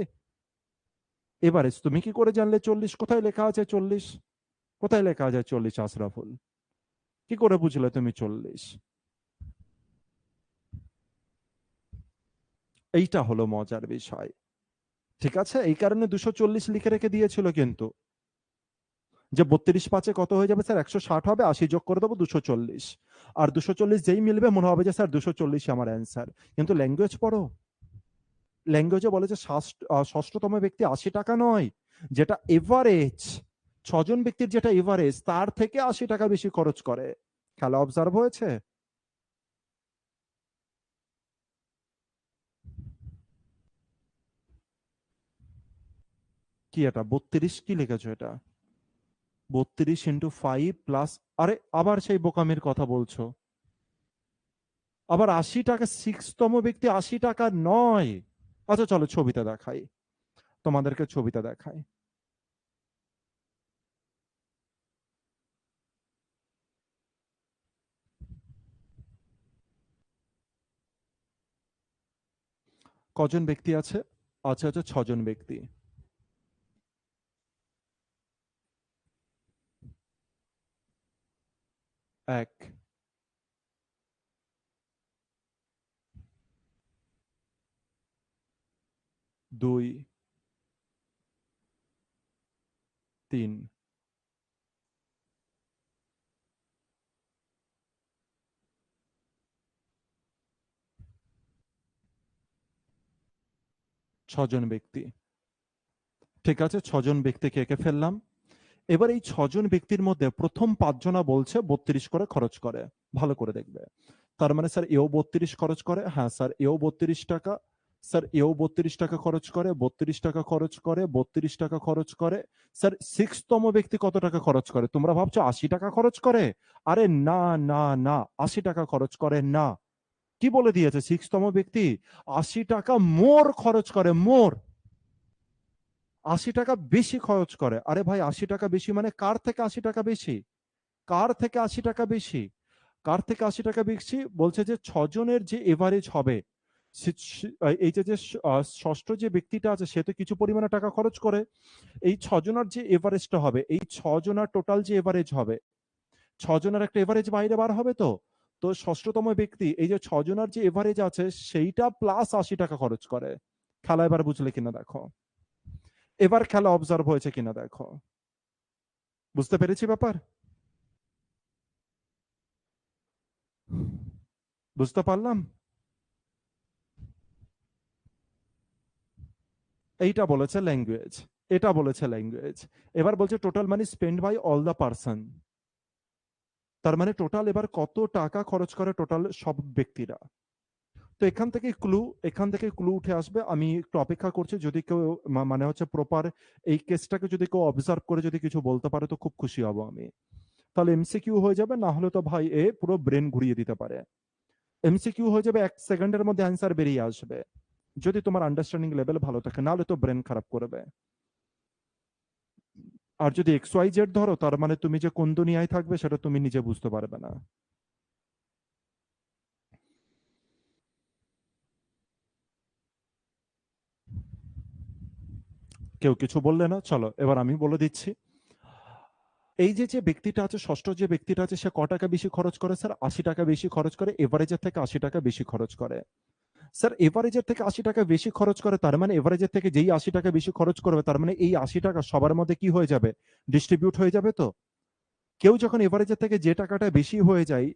এভারেজ তুমি কি করে জানলে 40? কোথায় লেখা আছে 40? কোথায় লেখা আছে 40 আশরাফুল? কি করে বুঝলে তুমি 40? এইটা হলো মজার বিষয়। ঠিক আছে, এই কারণে 240 লিখে রেখে দিয়েছিল কিন্তু, যে 32 5 কত হয়ে যাবে স্যার? 160 হবে, 80 যোগ করে দেবো 240। আর 240 যেই মিলবে মনে হবে যে স্যার 240 আমার অ্যান্সার। কিন্তু ল্যাঙ্গুয়েজ পড়ো। ল্যাঙ্গুয়েজে বলে যে ষষ্ঠতম ব্যক্তি ৮০ টাকা নয়, যেটা এভারেজ, ৬ জন ব্যক্তির যেটা এভারেজ তার থেকে ৮০ টাকা বেশি খরচ করে। খেলা অবজার্ভ হয়েছে? কি এটা ৩২ কি লিখেছো এটা? ৩২ ইন্টু 5 প্লাস, আরে আবার সেই বোকামির কথা বলছো। আবার ৮০ টাকা, 6তম ব্যক্তি ৮০ টাকা নয়। আচ্ছা চলো ছবিটা দেখাই, তোমাদেরকে ছবিটা দেখাই। কজন ব্যক্তি আছে? আছে ৬ জন ব্যক্তি। ১, ২, ৩, ৬ জন ব্যক্তি। ঠিক আছে, ৬ জন ব্যক্তিকে এঁকে ফেললাম। এবার এই ৬ জন ব্যক্তির মধ্যে প্রথম ৫ জনা বলছে ৩২ করে খরচ করে। ভালো করে দেখবে। তার মানে স্যার এও ৩২ খরচ করে, হ্যাঁ স্যার এও ৩২ টাকা, স্যার এও ৩২ টাকা খরচ করে, ৩২ টাকা খরচ করে, ৩২ টাকা খরচ করে। স্যার 6তম ব্যক্তি কত টাকা খরচ করে? তোমরা ভাবছো ৮০ টাকা খরচ করে? আরে না না না, ৮০ টাকা খরচ করে না। কি বলে দিয়েছে 6তম ব্যক্তি? ৮০ টাকা মোর খরচ করে, মোর। ৮০ টাকা বেশি খরচ করে। আরে ভাই ৮০ টাকা বেশি মানে কার থেকে ৮০ টাকা বেশি? কার থেকে ৮০ টাকা বেশি? কার থেকে ৮০ টাকা বেশি? বলছে যে ৬ জনের যে এভারেজ হবে, এই যে ষষ্ঠ যে ব্যক্তিটা আছে সে তো কিছু পরিমাণে টাকা খরচ করে। এই ৬ জনের যে এভারেজটা হবে, এই ৬ জনের টোটাল যে এভারেজ হবে, ৬ জনের একটা এভারেজ বাইরে বার হবে তো। তো ষষ্ঠতম ব্যক্তি এই যে ৬ জনের যে এভারেজ আছে সেইটা প্লাস ৮০ টাকা খরচ করে। খেলা এবার বুঝলে কিনা দেখো। এবার খেলা অবজার্ভ হয়েছে কিনা দেখো। বুঝতে পেরেছি ব্যাপার? বুঝতে পারলাম? এইটা বলেছে ল্যাঙ্গুয়েজ, এটা বলেছে ল্যাঙ্গুয়েজ। এবার বলছে total money spend by all the person. তার মানে টোটাল এবার কত টাকা খরচ করে টোটাল সব ব্যক্তিরা। তো এখান থেকে ক্লু উঠে আসবে। আমি একটু অপেক্ষা করছি, যদি কেউ মানে হচ্ছে প্রপার এই কেসটাকে যদি কেউ অবজার্ভ করে যদি কিছু বলতে পারে তো খুব খুশি হব আমি। তাহলে এমসিকিউ হয়ে যাবে, না হলে তো ভাই এ পুরো ব্রেন ঘুরিয়ে দিতে পারে। এমসিকিউ হয়ে যাবে, 1 সেকেন্ডের মধ্যে অ্যান্সার বেরিয়ে আসবে, যদি তোমার আন্ডারস্ট্যান্ডিং লেভেল ভালো থাকে, নাহলে তো ব্রেন খারাপ করবে। আর যদি এক্স ওয়াই জেড ধরো, তার মানে তুমি যে কোন দুনিয়ায় থাকবে সেটা তুমি নিজে বুঝতে পারবে না। কেউ কিছু বললে না, চলো এবার আমি বলে দিচ্ছি। এই যে যে ব্যক্তিটা আছে, ষষ্ঠ যে ব্যক্তিটা আছে, সে ক টাকা বেশি খরচ করে? স্যার ৮০ টাকা বেশি খরচ করে, এভারেজের থেকে ৮০ টাকা বেশি খরচ করে। স্যার এভারেজের থেকে ৮০ টাকা বেশি খরচ করে, তার মানে এভারেজের থেকে যেই ৮০ টাকা বেশি খরচ করবে, তার মানে এই ৮০ টাকা সবার মধ্যে কি হয়ে যাবে? ডিস্ট্রিবিউট হয়ে যাবে তো। কেউ যখন এভারেজের থেকে যে টাকাটা বেশি হয়ে যায়,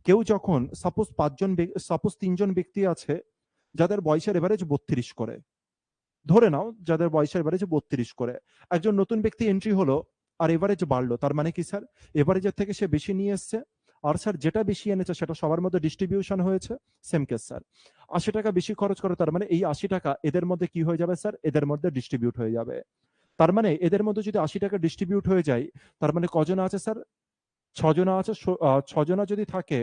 কেউ যখন সাপোজ ৩ জন ব্যক্তি আছে যাদের বয়সের এভারেজ ৩২ করে, ধরে নাও যাদের বয়সের এভারেজ ৩২ করে, একজন নতুন ব্যক্তি এন্ট্রি হলো আর এভারেজ বাড়লো, তার মানে কি স্যার এভারেজের থেকে সে বেশি নিয়ে এসছে। আর স্যার যেটা বেশি এনেছে সেটা সবার মধ্যে ডিস্ট্রিবিউশন হয়েছে। সেম কেস স্যার, ৮০ টাকা বেশি খরচ করে, তার মানে এই ৮০ টাকা এদের মধ্যে কি হয়ে যাবে স্যার? এদের মধ্যে ডিস্ট্রিবিউট হয়ে যাবে। তার মানে এদের মধ্যে যদি ৮০ টাকা ডিস্ট্রিবিউট হয়ে যায়, তার মানে কজন আছে স্যার? ৬ জনা আছে। ৬ জনা যদি থাকে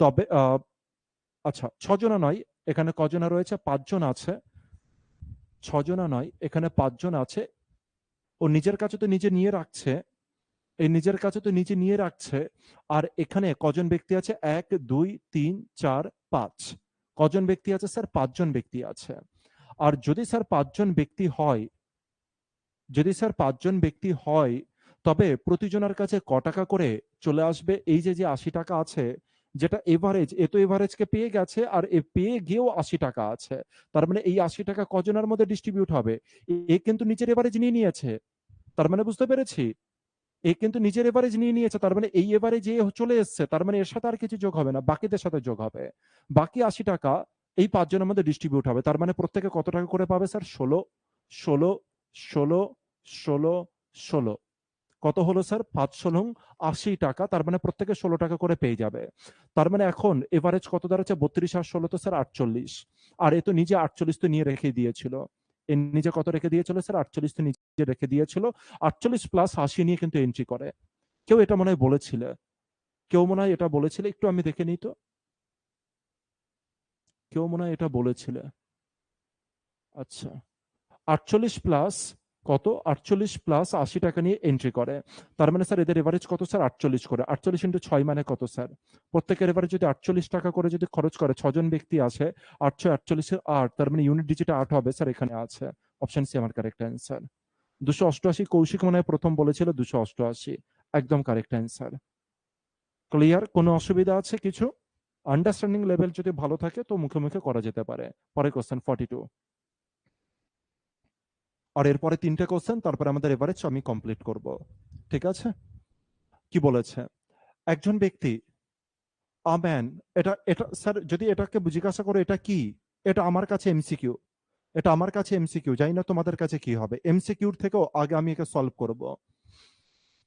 তবে আচ্ছা ৬ জনা নয়, এখানে কজনা রয়েছে? ৫ জন আছে। ৬ জনা নয়, এখানে ৫ জন আছে। ও নিজের কাছে তো নিজে নিয়ে রাখছে, এই নিজের কাছে তো নিজে নিয়ে রাখছে। আর এখানে কজন ব্যক্তি আছে? ১, ২, ৩, ৪, ৫। কজন ব্যক্তি আছে স্যার? ৫ জন ব্যক্তি আছে। আর যদি স্যার ৫ জন ব্যক্তি হয়, যদি স্যার ৫ জন ব্যক্তি হয়, তবে প্রতিজনের কাছে ক টাকা করে চলে আসবে? এই যে যে ৮০ টাকা আছে, যেটা এভারেজ, এ তো এভারেজকে পেয়ে গেছে, আর এ পেয়ে গিয়েও ৮০ টাকা আছে। তার মানে এই ৮০ টাকা কজনের মধ্যে ডিস্ট্রিবিউট হবে? এ কিন্তু নিচের এভারেজ নিয়ে নিয়েছে। তার মানে বুঝতে পেরেছি, এ কিন্তু নিজের এভারেজ নিয়ে নিয়েছে, তার মানে এই এভারেজ এ চলে এসছে, তার মানে এর সাথে আর কিছু যোগ হবে না, বাকিদের সাথে যোগ হবে। বাকি ৮০ টাকা এই 5 জনের মধ্যে ডিস্ট্রিবিউট হবে। তার মানে প্রত্যেকে কত টাকা করে পাবে স্যার? 16, 16, 16, 16, 16। কত হলো স্যার? 5 × 16 80 টাকা। তার মানে প্রত্যেকে 16 টাকা করে পেয়ে যাবে। তার মানে এখন এভারেজ কত দাঁড়াচ্ছে? 32 আর 16 তো স্যার 48। আর এ তো নিজে 48 তো নিয়ে রেখে দিয়েছিল। এ নিজে কত রেখে দিয়েছিল স্যার? 48 তো নিজে রেখে দিয়েছিল। 48 প্লাস 80 নিয়ে কিন্তু এন্ট্রি করে। কেউ এটা মনে হয় বলেছিল। কেউ মনে হয় এটা বলেছিল। একটু আমি দেখে নিই তো। কেউ মনে হয় এটা বলেছিল। আচ্ছা। 48 প্লাস কত? 48 প্লাস 80 টাকা নিয়ে এন্ট্রি করে। তার মানে স্যার এদের এভারেজ কত স্যার? 48 করে। 48 ইন্টু 6 মানে কত স্যার? প্রত্যেকের এভারেজ যদি 48 টাকা করে যদি খরচ করে, 6 জন ব্যক্তি আছে, 8 48 এর 8, তার মানে ইউনিট ডিজিট 8 হবে স্যার, এখানে আছে। অপশন সি আমার কারেক্ট অ্যান্সার। 288 কৌশিক মনে হয় প্রথম বলেছিল 288। একদম কারেক্ট অ্যান্সার। ক্লিয়ার? কোনো অসুবিধা আছে কিছু? আন্ডারস্ট্যান্ডিং লেভেল যদি ভালো থাকে তো মুখে মুখে করা যেতে পারে। পরের কোশ্চেন 42। আর এরপরে 3টে কোশ্চেন, তারপরে আমাদের এভারেজ আমি কমপ্লিট করব। ঠিক আছে? কি বলেছে? একজন ব্যক্তি আম্যান, এটা এটা স্যার যদি এটাকে জিজ্ঞাসা করে এটা কি? এটা আমার কাছে এমসিকিউ। এটা আমার কাছে এমসিকিউ। জানি না তোমাদের কাছে কি হবে। এমসিকিউর থেকেও আগে আমি একে সলভ করব।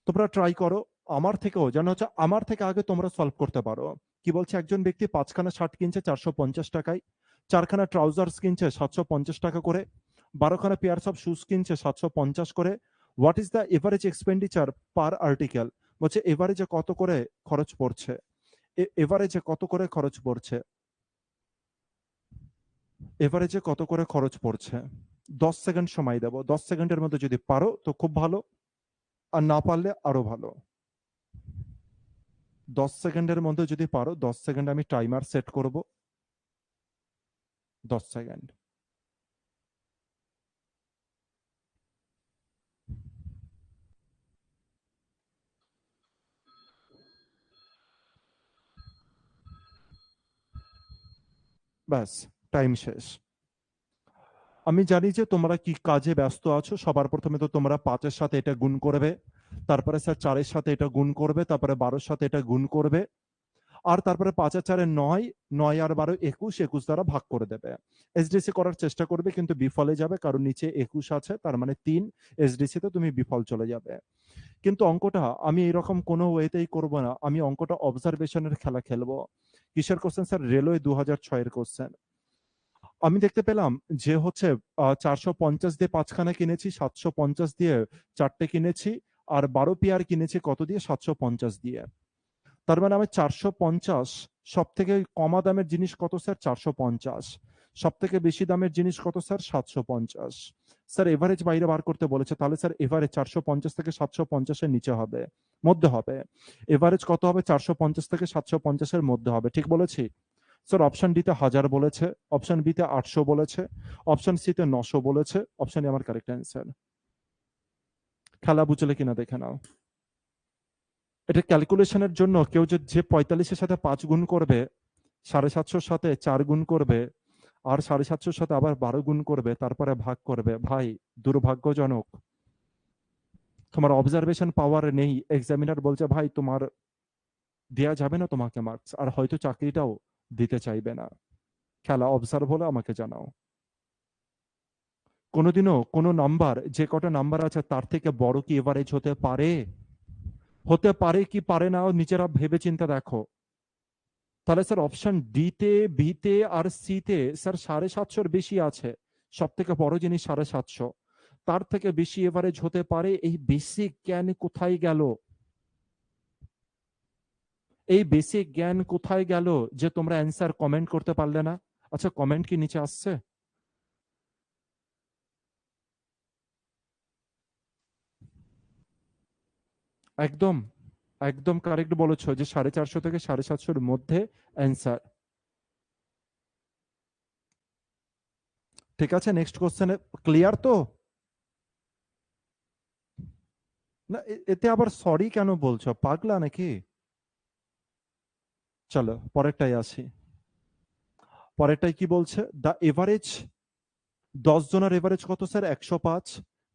তোমরা ট্রাই করো। আমার থেকেও যেন হচ্ছে আমার থেকে আগে তোমরা সলভ করতে পারো। কি বলছে? একজন ব্যক্তি 5খানা শার্ট কিনছে 450 টাকায়, 4খানা ট্রাউজার্স কিনছে 750 টাকা করে, 12খানা পেয়ার্স অফ শুজ কিনছে 750 করে। What is the average expenditure per article? বলছে এভারেজে কত করে খরচ পড়ছে। এভারেজে কত করে খরচ পড়ছে? এভারেজে কত করে খরচ পড়ছে? 10 সেকেন্ড সময় দেব। 10 সেকেন্ডের মধ্যে যদি পারো তো খুব ভালো, আর না পারলে আরো ভালো। 10 সেকেন্ডের মধ্যে যদি পারো, 10 সেকেন্ড আমি টাইমার সেট করব। 10 সেকেন্ড। ব্যাস, টাইম শেষ। আমি জানি যে তোমরা কি কাজে ব্যস্ত আছো। সবার প্রথমে তো তোমরা 5-এর সাথে এটা গুণ করবে, তারপরে স্যার 4-এর সাথে এটা গুণ করবে, তারপরে 12-এর সাথে এটা গুণ করবে, আর তারপরে 5 আর 4 9, 9 আর 12 21, 21 দ্বারা ভাগ করে দেবে। এসডিসি করার চেষ্টা করবে কিন্তু বিফলে যাবে, কারণ নিচে 21 আছে, তার মানে 3। এসডিসি তে তুমি বিফল চলে যাবে। কিন্তু অঙ্কটা আমি এরকম কোনো ওয়েতেই করব না। আমি অঙ্কটা অবজারভেশনের খেলা খেলবো। কিসের কোশ্চেন স্যার? রেলওয়ে 2006 এর কোশ্চেন। আমি দেখতে পেলাম যে হচ্ছে 450 দিয়ে 5খানা কিনেছি, 750 দিয়ে 4টে কিনেছি, আর 12 পেয়ার কিনেছি কত দিয়ে? 750 দিয়ে। তার মানে আমি 450, সব থেকে কমা দামের জিনিস কত স্যার? 450। সব থেকে বেশি দামের জিনিস কত স্যার? 750। স্যার এভারেজ বাইরে বার করতে বলেছে, তাহলে স্যার এভারেজ 450 থেকে 750 এর নিচে হবে, মধ্যে হবে। এভারেজ কত হবে? 450 থেকে 750 এর মধ্যে হবে। ঠিক বলেছি? স্যার অপশন ডিতে 1000 বলেছে, অপশন বিতে 800 বলেছে, অপশন সিতে 900 বলেছে, অপশন এ আমার কারেক্ট অ্যান্সার। খেলা বুঝলে কিনা দেখে নাও। এটা ক্যালকুলেশনের জন্য কেউ যে 45-এর সাথে 5 গুণ করবে, 750-র সাথে 4 গুণ করবে, আর 750-র সাথে আবার 12 গুণ করবে, তারপরে ভাগ করবে, ভাই দুর্ভাগ্যজনক। তোমার অবজারভেশন পাওয়ার নেই। এক্সামিনার বলছে ভাই তোমার দেয়া যাবে না তোমাকে মার্কস, আর হয়তো চাকরিটাও দিতে চাইবে না। খেলা অবজার্ভ হলে আমাকে জানাও। কোনোদিনও কোনো নাম্বার, যে কটা নাম্বার আছে তার থেকে বড় কি এভারেজ হতে পারে? হতে পারে কি পারে না নিজেরা ভেবে চিন্তা দেখো। তাহলে স্যার অপশন ডিতে, বিতে আর সিতে স্যার 750-র বেশি আছে। সব থেকে বড় জিনিস 750, তার থেকে বেশি এভারেজ হতে পারে। এই বেসিক জ্ঞান কোথায় গেল? এই বেসিক জ্ঞান কোথায় গেল যে তোমরা অ্যান্সার কমেন্ট করতে পারলে না? আচ্ছা কমেন্ট কি নিচে আসছে? একদম একদম কারেক্ট বলেছো যে 450 থেকে 750-র মধ্যে অ্যান্সার। ঠিক আছে, নেক্সট কোশ্চেনে ক্লিয়ার তো? না এতে আবার সরি কেন বলছো? পাগলা নাকি? চলো পরেরটাই আসি। পরেরটাই কি বলছে? দ্য এভারেজ, 10 জনের এভারেজ কত স্যার? 105।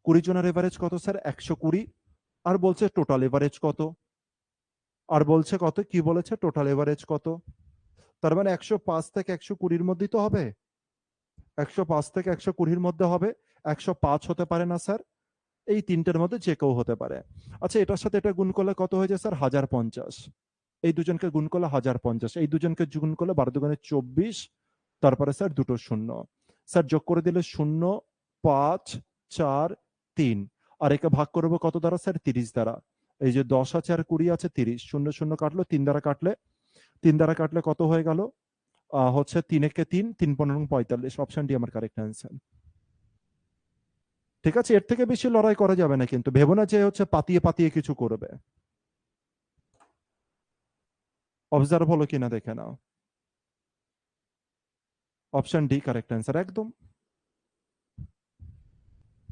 20 জনের এভারেজ কত স্যার? 120। আর বলছে টোটাল এভারেজ কত? আর বলছে কত? কি বলেছে? টোটাল এভারেজ কত? তার মানে 105 থেকে 120-র মধ্যেই তো হবে। 105 থেকে 120-র মধ্যে হবে। 105 হতে পারে না স্যার? এই তিনটের মধ্যে যে কেউ হতে পারে। আচ্ছা, এটার সাথে এটা গুণ করলে কত হয়ে যায় স্যার? 1050। এই দুজনকে গুণ করলে 1050, এই দুজনকে গুণ করলে 12 দুগুণে 24, তারপরে স্যার দুটো শূন্য। স্যার যোগ করে দিলে 0, 5, 4, 3। আর একে ভাগ করবো কত দ্বারা স্যার? 30 দ্বারা। এই যে 10 আছে আর 20 আছে, 30, শূন্য শূন্য কাটলো, 3 দ্বারা কাটলে, 3 দ্বারা কাটলে কত হয়ে গেল? হচ্ছে 3 একে 3, 3 15 45। অপশন ডি আমার কারেক্ট অ্যান্সার। ঠিক আছে, এর থেকে বেশি লড়াই করা যাবে না, কিন্তু ভেবো না যে হচ্ছে পাতিয়ে পাতিয়ে কিছু করবে। অবজার্ভ হলো কিনা দেখে নাও। অপশন ডি কারেক্ট অ্যান্সার একদম।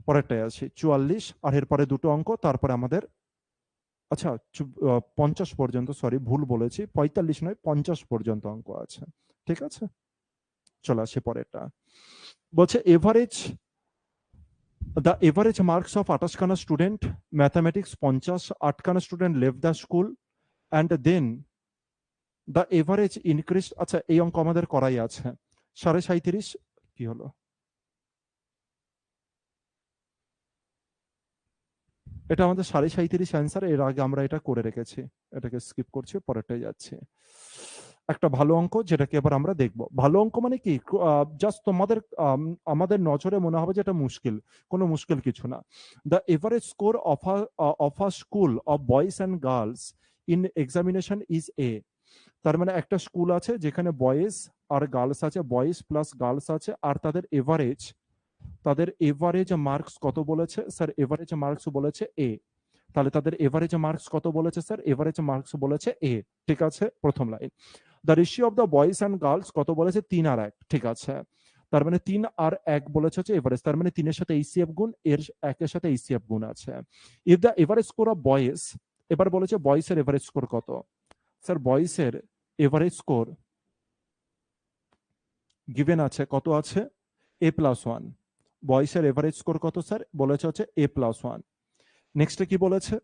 পরেরটায় আসি, 44, আর এরপরে দুটো অঙ্ক, তারপরে আমাদের, আচ্ছা 50 পর্যন্ত, সরি ভুল বলেছি, 45 নয় 50 পর্যন্ত অঙ্ক আছে। ঠিক আছে, চলে আসি পরেরটা। বলছে average, the average marks of 28খানা স্টুডেন্ট ম্যাথামেটিক্স 50, 8খানা student left the school and then the average increase. আচ্ছা, এই অঙ্ক আমাদের করাই আছে। 37.5 কি হলো? এটা আমাদের 37.5 অ্যান্সার। এর আগে আমরা এটা করে রেখেছি, এটাকে স্কিপ করছি, পরেরটাই যাচ্ছে। একটা ভালো অঙ্ক যেটাকে এবার আমরা দেখব। ভালো অঙ্ক মানে কি, জাস্ট তোমাদের আমাদের নজরে মনে হবে যে এটা মুশকিল, কোনো মুশকিল কিছু না। The average score of a school of boys and girls in examination is a. তার মানে একটা স্কুল আছে যেখানে বয়েজ আর গার্লস আছে, বয়েজ প্লাস গার্লস আছে, আর তাদের এভারেজ মার্কস কত বলেছে স্যার? এভারেজ মার্কস বলেছে এ। তাহলে তাদের এভারেজ মার্কস কত বলেছে স্যার? এভারেজ মার্কস বলেছে এ। ঠিক আছে, প্রথম line. The ratio of the boys and girls কত বলেছে? 3 আর 1। ঠিক আছে, তার মানে 3 আর 1 বলেছে হচ্ছে এভারেজ, তার মানে 3 এর সাথে এইচসিএফ গুণ, এর 1 এর সাথে এইচসিএফ গুণ আছে। If the average score of boys, এবার বলেছে বয়েজ এর এভারেজ স্কোর কত? স্যার বয়েজ এর এভারেজ স্কোর গিভেন আছে, কত আছে? A+1। বয়েজ এর এভারেজ স্কোর কত স্যার? বলেছে হচ্ছে A+1। নেক্সটে কি বলেছে?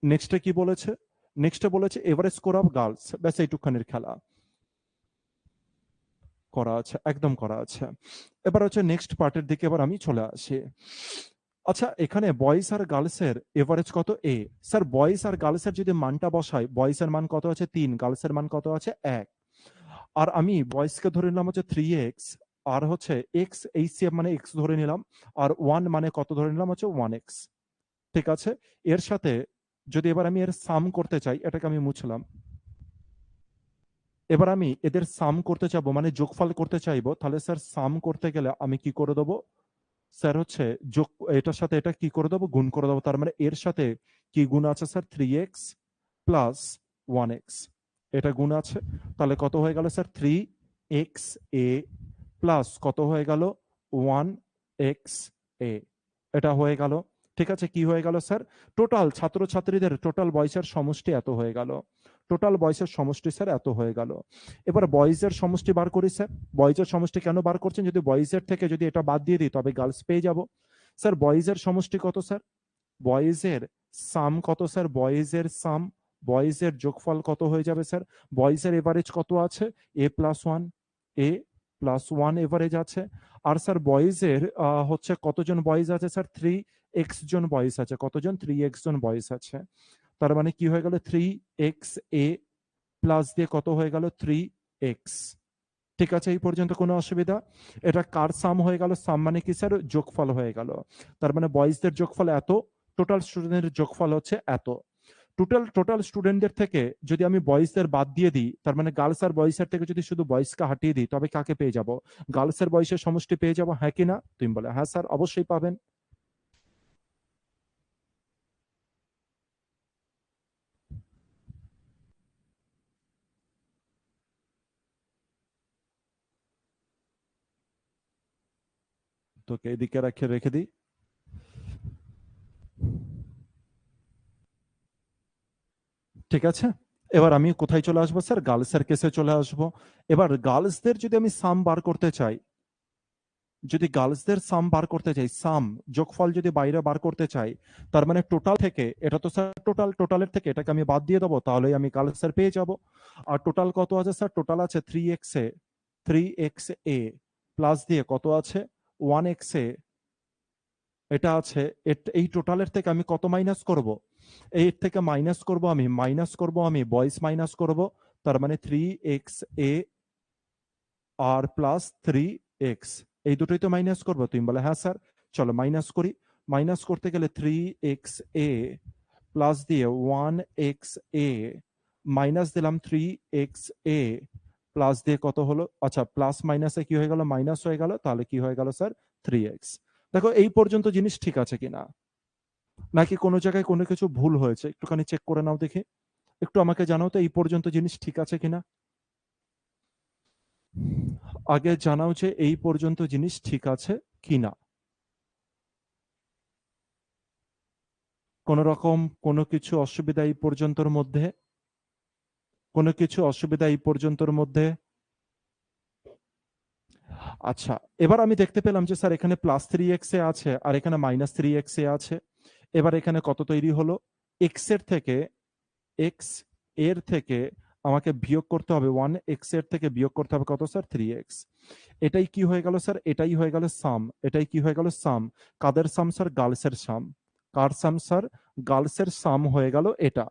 নেক্সটে কি বলেছে? নেক্সটে বলেছে এভারেজ স্কোর অফ গার্লস। ব্যাস এইটুখানির খেলা করা আছে, একদম করা আছে। এবার হচ্ছে নেক্সট পার্টের দিকে এবার আমি চলে আসি। আচ্ছা, এখানে বয়েজ আর গার্লসের এভারেজ কত? এ। স্যার বয়েজ আর গার্লসের যদি মানটা বসাই, বয়েজ এর মান কত আছে? 3, গার্লসের মান কত আছে? 1। আর আমি বয়েজকে ধরে নিলাম হচ্ছে 3x, আর হচ্ছে এক্স এইচসিএফ মানে এক্স ধরে নিলাম, আর 1 মানে কত ধরে নিলাম? হচ্ছে 1x। ঠিক আছে, এর সাথে যদি এবার আমি এর সাম করতে চাই, এটাকে আমি মুছলাম। এবার আমি এদের সাম করতে চাইবো, মানে যোগফল করতে চাইবো, তাহলে স্যার সাম করতে গেলে আমি কি করে দেবো স্যার? হচ্ছে যোগ, এটার সাথে এটা কি করে দেবো? গুণ করে দেবো। তার মানে এর সাথে কি গুণ আছে স্যার? 3x প্লাস 1x, এটা গুণ আছে। তাহলে কত হয়ে গেল স্যার? 3x a প্লাস কত হয়ে গেল? 1x a, এটা হয়ে গেল। ঠিক আছে, কি হয়ে গেল স্যার? টোটাল ছাত্রছাত্রীদের টোটাল বয়সের সমষ্টি এত হয়ে গেল। টোটাল বয়সের সমষ্টি স্যার এত হয়ে গেল। এবার বয়েজের সমষ্টি বার করি স্যার। বয়েজের সমষ্টি কেন বার করছেন? যদি বয়েজের থেকে যদি এটা বাদ দিয়ে দিই তবে গার্লস পেয়ে যাব। স্যার বয়েজের সমষ্টি কত স্যার? বয়েজের সাম কত স্যার? বয়েজের সাম, বয়েজের যোগফল কত হয়ে যাবে স্যার? বয়েজের এভারেজ কত আছে? A+1, A+1 এভারেজ আছে। আর স্যার বয়েজের হচ্ছে কতজন বয়েজ আছে স্যার? 3x জন বয়েজ আছে। কতজন? 3x জন বয়েজ আছে। তার মানে কি হয়ে গেল? 3x a প্লাস দিয়ে কত হয়ে গেল? 3x। ঠিক আছে, এই পর্যন্ত কোনো অসুবিধা? এটা কার সাম হয়ে গেল? সাম মানে কি স্যার? যোগফল হয়ে গেল। তার মানে বয়েজদের যোগফল এত, টোটাল স্টুডেন্টের যোগফল হচ্ছে এত। টোটাল স্টুডেন্টদের থেকে যদি আমি বয়েজদের বাদ দিয়ে দিই, তার মানে গার্লস আর বয়েজের থেকে যদি শুধু বয়েজকে হাটিয়ে দিই, তবে কাকে পেয়ে যাব? গার্লসের বয়সের সমষ্টি পেয়ে যাব, হ্যাঁ কি না? তুমি বলে হ্যাঁ স্যার, অবশ্যই পাবেন। তোকে এদিকে রেখে রেখে দিই। ঠিক আছে, এবার আমি কোথায় চলে আসবো স্যার? গার্লসের কেসে চলে আসবো। এবার গার্লসদের যদি আমি সাম বার করতে চাই, যদি গার্লসদের সাম বার করতে চাই, সাম যোগফল যদি বাইরে বার করতে চাই, তার মানে টোটাল থেকে, এটা তো স্যার টোটালের থেকে এটাকে আমি বাদ দিয়ে দেবো, তাহলেই আমি গার্লসের পেয়ে যাব। আর টোটাল কত আছে স্যার? টোটাল আছে 3x এ প্লাস দিয়ে কত আছে 1x এ, এটা আছে। এই টোটালের থেকে আমি কত মাইনাস করব? এর থেকে মাইনাস করব আমি বয়েস মাইনাস করব, তার মানে 3x এ আর প্লাস 3x, এই দুটোই তো মাইনাস করবো। তুমি বলে হ্যাঁ স্যার, চলো মাইনাস করি। মাইনাস করতে গেলে 3x এ প্লাস দিয়ে 1x এ মাইনাস দিলাম 3x এ প্লাস দিয়ে কত হলো? আচ্ছা, প্লাস মাইনাসে কি হয়ে গেল? মাইনাস হয়ে গেল, তাহলে কি হয়ে গেল স্যার? 3x। দেখো এই পর্যন্ত জিনিস ঠিক আছে কিনা, নাকি কোনো জায়গায় কোনো কিছু ভুল হয়েছে, একটুখানি চেক করে নাও দেখি। একটু আমাকে জানাও তো এই পর্যন্ত জিনিস ঠিক আছে কিনা। আগে জানাও যে এই পর্যন্ত জিনিস ঠিক আছে কিনা। কোন রকম কোনো কিছু অসুবিধা এই পর্যন্তর মধ্যে? কোনো কিছু অসুবিধা এই পর্যন্তর মধ্যে? আচ্ছা, এবার আমি দেখতে পেলাম যে স্যার এখানে +3x এ আছে আর এখানে -3x এ আছে। এবার এখানে কত তৈরি হলো? x এর থেকে, x এর থেকে আমাকে বিয়োগ করতে হবে 1x এর থেকে বিয়োগ করতে হবে কত স্যার? 3x। এটাই কি হয়ে গেল স্যার? এটাই হয়ে গেল সাম। এটাই কি হয়ে গেল? সাম। কাদের সাম স্যার? গার্লসের সাম। কার সাম স্যার? গার্লসের সাম হয়ে গেল এটা।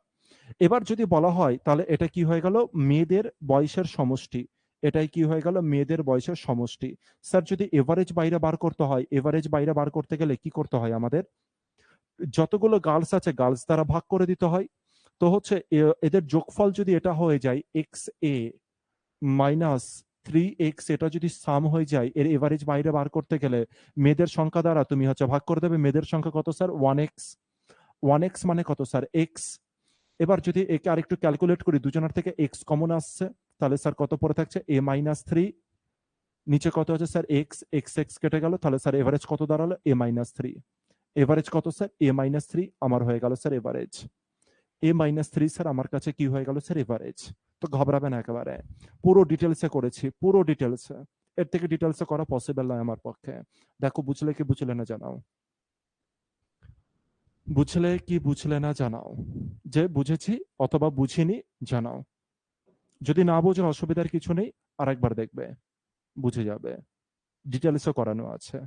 এবার যদি বলা হয় তাহলে এটা কি হয়ে গেল? মেয়েদের বয়সের সমষ্টি। এটাই কি হয়ে গেল? মেয়েদের বয়সের সমষ্টি। স্যার যদি এভারেজ বাইরে বার করতে হয়, এভারেজ বাইরে বার করতে গেলে কি করতে হয় আমাদের? যতগুলো গার্লস আছে গার্লস দ্বারা ভাগ করে দিতে হয়। তো হচ্ছে এদের যোগফল যদি এটা হয়ে যায় এক্স এ মাইনাস 3x, এটা যদি সাম হয়ে যায়, এর এভারেজ বাইরে বার করতে গেলে মেয়েদের সংখ্যা দ্বারা তুমি হচ্ছে ভাগ করে দেবে। মেয়েদের সংখ্যা কত স্যার? 1x। 1x মানে কত স্যার? x। এবার যদি একে আরেকটু ক্যালকুলেট করি, দুজনের থেকে x কমন আসছে, তাহলে স্যার কত পড়ে থাকছে? a-3। নিচে কত আছে স্যার? x কেটে গেল, তাহলে স্যার এভারেজ কত দাঁড়ালো? a-3। এভারেজ কত স্যার? a-3 আমার হয়ে গেল স্যার এভারেজ। a-3 স্যার আমার কাছে কি হয়ে গেল স্যার? এভারেজ। তো ঘাবড়াবেন একেবারে, পুরো ডিটেলসে করেছি, পুরো ডিটেলসে। এর থেকে ডিটেলসে করা পসিবল নয় আমার পক্ষে। দেখো বুঝলে কি বুঝলে না জানাও, বুঝলে কি বুঝলে না জানাও, যে বুঝেছি অথবা বুঝিনি জানাও। যদি না বোঝো অসুবিধার কিছু নেই, আরেকবার দেখবে বুঝে যাবে, ডিটেলসও করানো আছে।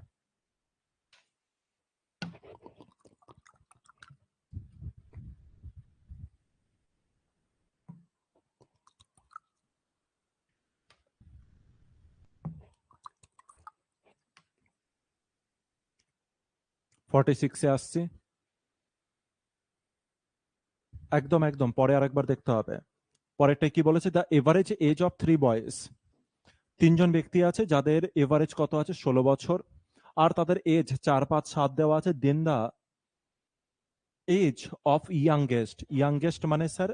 ফর্টি সিক্সে আসছি। একদম একদম, পরে আরেকবার দেখতে হবে। পরেরটা কি বলেছে? The average age of 3 boys. তিনজন ব্যক্তি আছে যাদের এভারেজ কত আছে? 16 বছর। আর তাদের এজ 4, 5, 7 দেওয়া আছে। দেন দা এজ অফ ইয়াংগেস্ট। ইয়াংগেস্ট মানে স্যার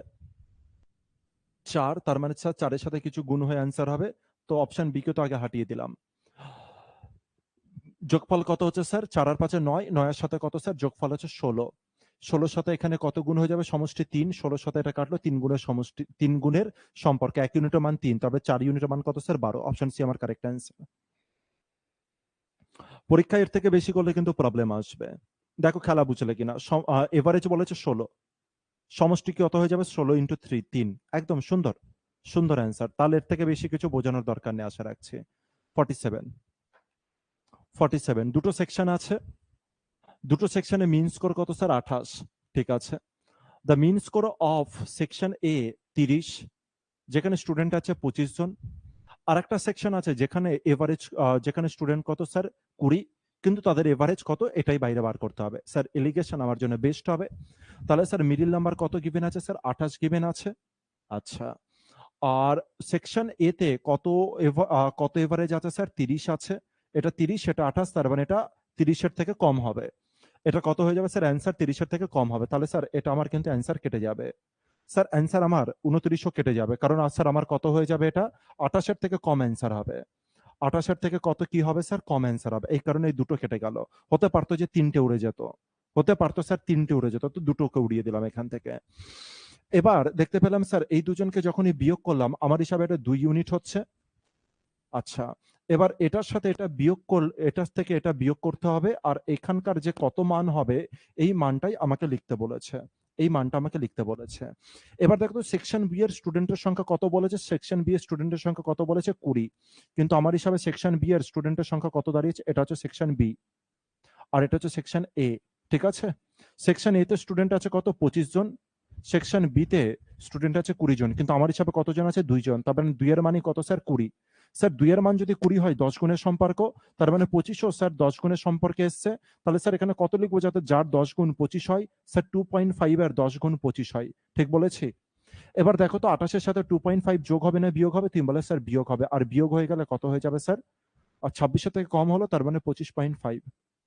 4, তার মানে স্যার 4-এর সাথে কিছু গুণ হয়ে অ্যান্সার হবে। তো অপশন বি কে তো আগে হাঁটিয়ে দিলাম। যোগফল কত হচ্ছে স্যার? 4 আর 5 9, 9-এর সাথে কত স্যার? যোগফল হচ্ছে 16। 16 সাথে এখানে কত গুণ হয়ে যাবে? সমষ্টি 3। 16 সাথে এটা কাটলো, 3 গুণের সমষ্টি, 3 গুণের সম্পর্ক। 1 ইউনিটের মান 3, তবে 4 ইউনিটের মান কত স্যার? 12। অপশন সি আমার কারেক্ট অ্যান্সার। পরীক্ষা এর থেকে বেশি করলে কিন্তু প্রবলেম আসবে। দেখো খেলা বুঝলে কিনা। এভারেজ বলেছে 16, সমষ্টি কত হয়ে যাবে? 16 ইন্টু 3, 3। একদম সুন্দর, সুন্দর অ্যান্সার। তাহলে এর থেকে বেশি কিছু বোঝানোর দরকার নেই, আশা রাখছি। 47। 47 দুটো সেকশন আছে, দুটো সেকশনে মিন স্কোর কত স্যার? 28। ঠিক আছে। The mean score of section A 30, যেখানে স্টুডেন্ট আছে 25 জন। আর একটা সেকশন আছে যেখানে এভারেজ, যেখানে স্টুডেন্ট কত স্যার? 20, কিন্তু তাদের এভারেজ কত এটাই বাইরে বার করতে হবে। স্যার এলিগেশন আমার জন্য বেস্ট হবে। তাহলে স্যার মিডিল নাম্বার কত গিভেন আছে স্যার? 28 গিভেন আছে। আচ্ছা, আর সেকশন এ তে কত এভারেজ আছে স্যার? 30 আছে। এটা 30, সেটা 28, তার মানে এটা 30-এর থেকে কম হবে। এটা কত হয়ে যাবে স্যার? অ্যান্সার 30-এর থেকে কম হবে। তাহলে স্যার এটা আমার কিন্তু অ্যান্সার কেটে যাবে। স্যার অ্যান্সার আমার 29ও কেটে যাবে, কারণ স্যার আমার কত হয়ে যাবে? এটা 28-এর থেকে কম অ্যান্সার হবে। 28-এর থেকে কত কি হবে স্যার? কম অ্যান্সার হবে। এই কারণে এই দুটো কেটে গেল। হতে পারতো যে 3টে উড়ে যেত, হতে পারতো স্যার 3টে উড়ে যেত, তো দুটোকে উড়িয়ে দিলাম এখান থেকে। এবার দেখতে পেলাম স্যার এই দুজনকে যখনই বিয়োগ করলাম আমার হিসাবে এটা 2 ইউনিট হচ্ছে। আচ্ছা, এবার এটার সাথে এটা বিয়োগ এটার থেকে এটা বিয়োগ করতে হবে, আর এখানকার যে কত মান হবে এই মানটাই আমাকে লিখতে বলেছে, এই মানটা আমাকে লিখতে বলেছে। এবার দেখো সেকশন বি এর স্টুডেন্টের সংখ্যা কত বলেছে, সেকশন বি এর স্টুডেন্টের সংখ্যা কত বলেছে 20, কিন্তু আমার হিসাবে সেকশন বি এর স্টুডেন্টের সংখ্যা কত দাঁড়িয়েছে, এটা হচ্ছে সেকশন বি আর এটা হচ্ছে সেকশন এ, ঠিক আছে। সেকশন এ তে স্টুডেন্ট আছে কত 25 জন, সেকশন বি তে স্টুডেন্ট আছে 20 জন, কিন্তু আমার হিসাবে কতজন আছে 2 জন, তার মানে 2 এর মানই কত স্যার 20। স্যার 2 এর মান যদি 20 হয় 10 গুণের সম্পর্ক, তার মানে 25 ও স্যার 10 গুণের সম্পর্কে এসছে, তাহলে স্যার এখানে কত লিখবো যাতে যার 10 গুণ 25 হয়, স্যার 2.5 এর 10 গুণ 25 হয়, ঠিক বলেছি। এবার দেখো তো 28 এর সাথে 2.5 যোগ হবে না বিয়োগ হবে, তুমি বলে স্যার বিয়োগ হবে, আর বিয়োগ হয়ে গেলে কত হয়ে যাবে স্যার, আর 26 থেকে কম হলো তার মানে 25.5,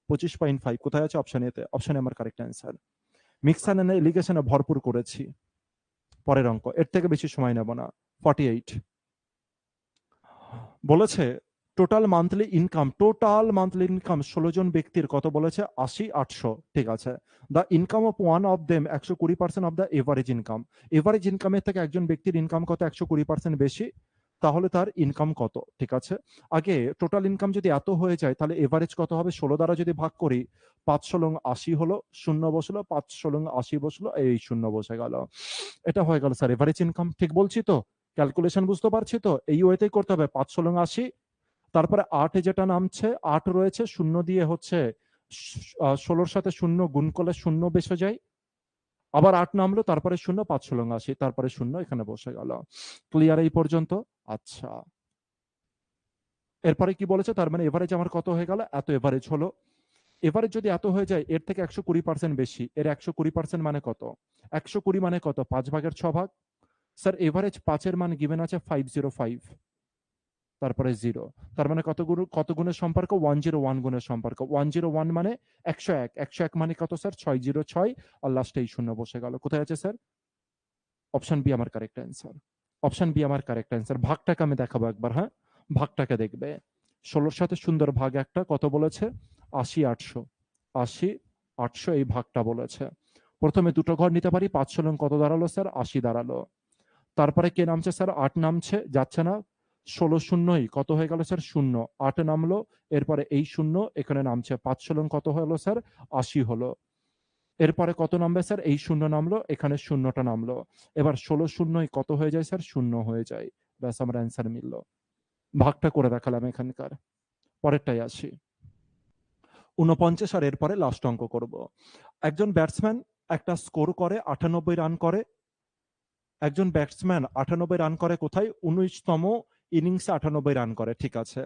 25.5 কোথায় আছে অপশন এতে, অপশনে আমার কারেক্ট অ্যান্সার। মিক্সার এন্ড এলিগেশনে ভরপুর করেছি। পরের অঙ্ক, এর থেকে বেশি সময় নেব না। 48 বলেছে টোটাল মান্থলি ইনকাম, 16 জন ব্যক্তির কত বলেছে 80,800, ঠিক আছে। The income of one of them 120% of the average income, average ইনকামের থেকে একজন ব্যক্তির ইনকাম কত 120% বেশি, তাহলে তার ইনকাম কত, ঠিক আছে। আগে টোটাল ইনকাম যদি এত হয়ে যায় তাহলে এভারেজ কত হবে, 16 দ্বারা যদি ভাগ করি 5 80 হলো, শূন্য বসলো, 5 বসলো, এই শূন্য বসে গেল, এটা হয়ে গেল স্যার এভারেজ ইনকাম, ঠিক বলছি তো, ক্যালকুলেশন বুঝতে পারছি তো, এই ওয়েতেই করতে হবে। 5 80, তারপরে 8 যেটা নামছে 8 রয়েছে, শূন্য দিয়ে হচ্ছে 16 সাথে শূন্য গুণ করলে শূন্য বেসে যায়, আবার 8 নামলো, তারপরে শূন্য, 5 80, তারপরে শূন্য এখানে বসে গেল। ক্লিয়ার এই পর্যন্ত? আচ্ছা, এরপরে কি বলেছে, তার মানে এভারেজ আমার কত হয়ে গেল, এত এভারেজ হলো। এভারেজ যদি এত হয়ে যায়, এর থেকে 120% বেশি, এর 120% মানে কত, 120 মানে কত, 5/6 স্যার এভারেজ 5 এর মান গিভেন আছে 505, তারপরে 0, তার মানে কত গুণের সম্পর্ক, 101 গুণের সম্পর্ক, 101 মানে 101, 101 মানে কত স্যার 606, আর লাস্টে এই শূন্য বসে গেল, কোথায় আছে স্যার, অপশন বি আমার কারেক্ট অ্যান্সার, অপশন বি আমার কারেক্ট অ্যান্সার। ভাগটাকে আমি দেখাবো একবার, হ্যাঁ ভাগটাকে দেখবে, 16 সাথে সুন্দর ভাগ একটা কত বলেছে 80,800, 80,800 এই ভাগটা বলেছে। প্রথমে দুটো ঘর নিতে পারি, 5 কত দাঁড়ালো স্যার 80 দাঁড়ালো, তারপরে কে নামছে স্যার 8 নামছে, যাচ্ছে না, 16 শূন্যই কত হয়ে গেল স্যার শূন্য, 8 নামলো, এরপরে এই শূন্য এখানে নামছে, 5 কত হলো স্যার 80 হলো, এরপরে কত নামবে স্যার এই শূন্য নামলো, এখানে শূন্যটা নামলো, এবার 16 শূন্যই কত হয়ে যায় স্যার শূন্য হয়ে যায়, ব্যাস আমার অ্যান্সার মিলল। ভাগটা করে দেখালাম এখানকার। পরেরটাই আসি, 49, আর এরপরে লাস্ট অঙ্ক করব। একজন ব্যাটসম্যান একটা স্কোর করে 98 রান করে, একজন ব্যাটসম্যান 98 রান করে কোথায়, 19তম ইনিংসে 98 রান করে, ঠিক আছে।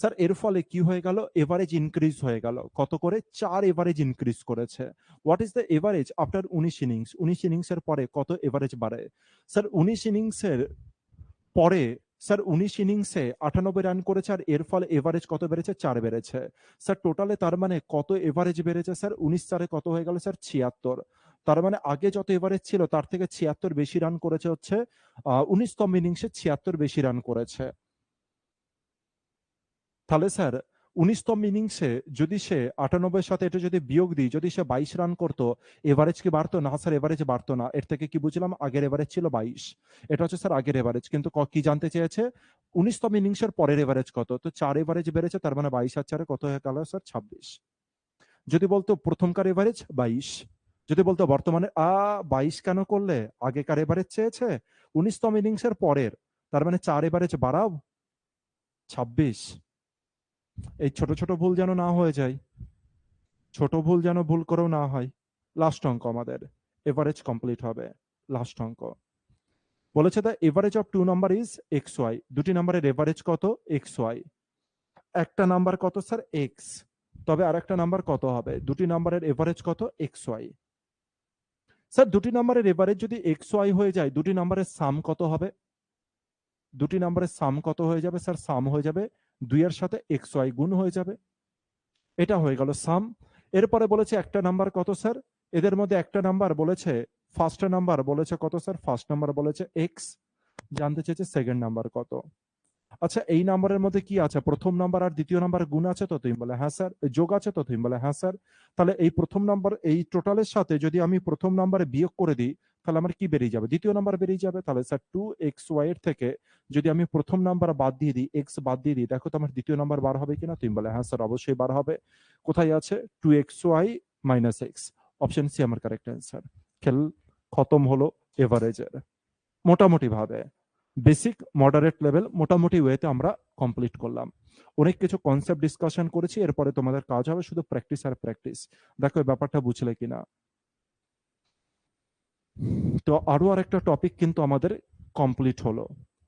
স্যার এর ফলে কি হয়ে গেল, এভারেজ ইনক্রিজ হয়ে গেল, কত করে 4 এভারেজ ইনক্রিজ করেছে। What is the average after 19 innings, 19 ইনিংসের পরে কত এভারেজ বাড়ে। স্যার 19 ইনিংসের পরে, স্যার 19 ইনিংসে 98 রান করেছে, আর এর ফলে এভারেজ কত বেড়েছে 4 বেড়েছে। স্যার টোটালে তার মানে কত এভারেজ বেড়েছে স্যার, 19 কত হয়ে গেল স্যার 76, তার মানে আগে যত এভারেজ ছিল তার থেকে 76 বেশি রান করেছে হচ্ছে 19তম ইনিংসে 76 বেশি রান করেছে। তাহলে স্যার 19তম ইনিংসে যদি সে 98 সাথে এটা যদি বিয়োগ দিই, যদি সে 22 রান করতো, এভারেজ কি বাড়তো না স্যার, এভারেজ বাড়তো না। এর থেকে কি বুঝলাম, আগের এভারেজ ছিল 22, এটা হচ্ছে স্যার আগের এভারেজ, কিন্তু কি জানতে চেয়েছে 19তম ইনিংসের পরের এভারেজ কত, তো 4 এভারেজ বেড়েছে, তার মানে 22 আর 4 কত হয়ে গেল স্যার 26। যদি বলতো প্রথমকার এভারেজ 22, যদি বলতো বর্তমানে 22 কেন করলে, আগেকার এভারেজ চেয়েছে 19তম ইনিংসের পরের, তার মানে 4 এভারেজ বাড়াও 26। এই ছোট ছোট ভুল যেন না হয়ে যায়, ছোট ভুল যেন ভুল করেও না হয়। লাস্ট অঙ্ক আমাদের, এভারেজ কমপ্লিট হবে। লাস্ট অঙ্ক বলেছে the average of 2 number is X Y, দুটি নাম্বারের এভারেজ কত এক্স ওয়াই, একটা নাম্বার কত স্যার এক্স, তবে আরেকটা নাম্বার কত হবে, দুটি নাম্বারের এভারেজ কত এক্স ওয়াই। স্যার দুটি নাম্বারের এভারেজ যদি এক্স ওয়াই হয়ে যায়, দুটি নাম্বারের সাম কত হবে, দুটি নাম্বারের সাম কত হয়ে যাবে স্যার, সাম হয়ে যাবে 2 এর সাথে এক্স ওয়াই গুণ হয়ে যাবে, এটা হয়ে গেল সাম। এরপরে বলেছে একটা নাম্বার কত স্যার, এদের মধ্যে একটা নাম্বার বলেছে ফার্স্ট নাম্বার বলেছে কত স্যার, ফার্স্ট নাম্বার বলেছে এক্স, জানতে চেয়েছে সেকেন্ড নাম্বার কত। আচ্ছা এই নাম্বারের মধ্যে কি আছে, প্রথম নাম্বার আর দ্বিতীয় নাম্বার গুণ আছে তো, তুমি বলে হ্যাঁ স্যার, যোগ আছে তো, তুমি বলে হ্যাঁ স্যার। তাহলে এই প্রথম নাম্বার এই টোটালের সাথে যদি আমি প্রথম নাম্বারে বিয়োগ করে দিই, তাহলে আমার কি বেরিয়ে যাবে? দ্বিতীয় নাম্বার বেরিয়ে যাবে। তাহলে স্যার 2xy এর থেকে যদি আমি প্রথম নাম্বার বাদ দিয়ে দিই, x বাদ দিয়ে দিই, দেখো তো আমার দ্বিতীয় নাম্বার বার হবে কিনা? তুমি বলে হ্যাঁ স্যার অবশ্যই বার হবে। কোথায় আছে? 2xy minus x। Option C আমার কারেক্ট অ্যান্সার। খেল খতম হলো এভারেজের। মোটামুটি ভাবে বেসিক মডারেট লেভেল মোটামুটি ওয়েতে আমরা কমপ্লিট করলাম। অনেক কিছু কনসেপ্ট ডিসকাশন করেছি, এরপরে তোমাদের কাজ হবে শুধু প্র্যাকটিস আর প্র্যাকটিস। দেখো এই ব্যাপারটা বুঝলে কিনা। তো আরো আরেকটা টপিক কিন্তু আমাদের কমপ্লিট হলো।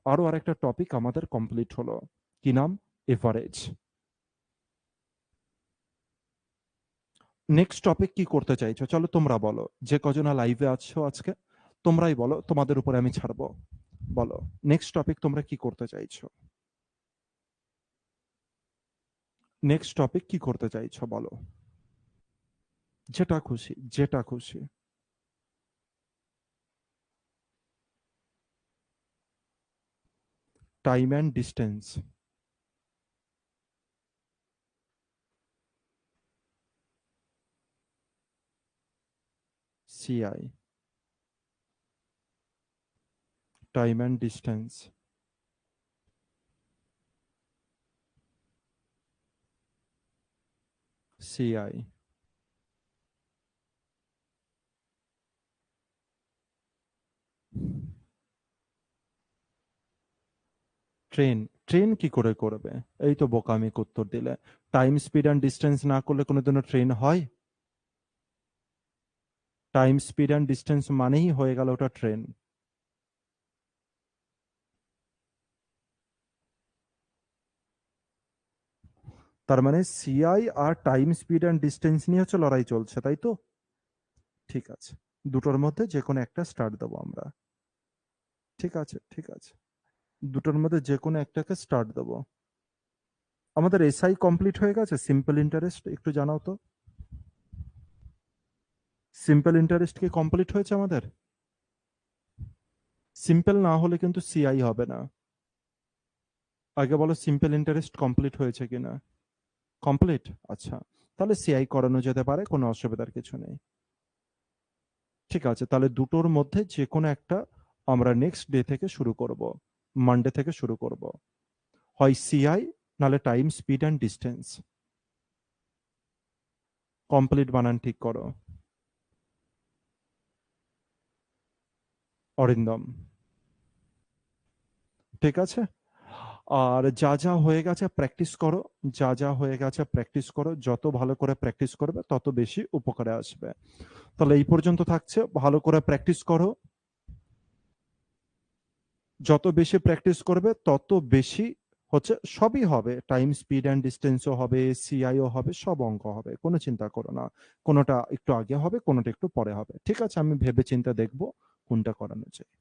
আরো আরেকটা টপিক আমাদের কমপ্লিট হলো। কি নাম? এভারেজ। নেক্সট টপিক কি করতে চাইছো? চলো তোমরা বলো, যে কজনা লাইভে আছো আজকে তোমরাই বলো, তোমাদের উপরে আমি ছাড়বো। বলো নেক্সট টপিক তোমরা কি করতে চাইছো? নেক্সট টপিক কি করতে চাইছো বলো, যেটা খুশি যেটা খুশি। Time and distance. CI. Time and distance. CI. Train. Train কি করে করবে? এই তো বোকামিক উত্তর দিলে। টাইম স্পিড অ্যান্ড ডিস্টেন্স না করলে কোনোদিনও ট্রেন হয়? টাইম স্পিড অ্যান্ড ডিস্টেন্স মানেই হয়ে গেল ওটা ট্রেন। তার মানে সিআই আর টাইম স্পিড অ্যান্ড ডিস্টেন্স নিয়ে হচ্ছে লড়াই চলছে, তাই তো? ঠিক আছে, দুটোর মধ্যে যে কোনো একটা স্টার্ট দেবো আমরা। ঠিক আছে ঠিক আছে, দুটোর মধ্যে যে কোনো একটাকে স্টার্ট দেবো। আমাদের এসআই কমপ্লিট হয়ে গেছে। সিম্পল ইন্টারেস্ট একটু জানাও তো। সিম্পল ইন্টারেস্ট কি কমপ্লিট হয়েছে আমাদের? সিম্পল না হলে কিন্তু সিআই হবে না। আগে বলো সিম্পল ইন্টারেস্ট কমপ্লিট হয়েছে কিনা। কমপ্লিট। আচ্ছা, তাহলে সিআই করানো যেতে পারে, কোনো অসুবিধার কিছু নেই। ঠিক আছে, তাহলে দুটোর মধ্যে যে কোনো একটা আমরা নেক্সট ডে থেকে শুরু করব, মানডে থেকে শুরু করব। হয় সিআই, নালে time speed and distance. Complete বানান ঠিক করো। অরিন্দম। ঠিক আছে। আর যা যা হয়ে গেছে প্র্যাকটিস করো। যা যা হয়ে গেছে প্র্যাকটিস করো, যত ভালো করে প্র্যাকটিস করবে তত বেশি উপকারে আসবে। তাহলে এই পর্যন্ত থাকছে, ভালো করে প্র্যাকটিস করো। যত বেশি প্র্যাকটিস করবে তত বেশি হচ্ছে সবই হবে, টাইম স্পিড অ্যান্ড ডিস্টেন্সও হবে, সিআইও হবে, সব অঙ্ক হবে, কোনো চিন্তা করো না। কোনোটা একটু আগে হবে, কোনোটা একটু পরে হবে। ঠিক আছে, আমি ভেবে চিন্তা দেখবো কোনটা করানো যায়।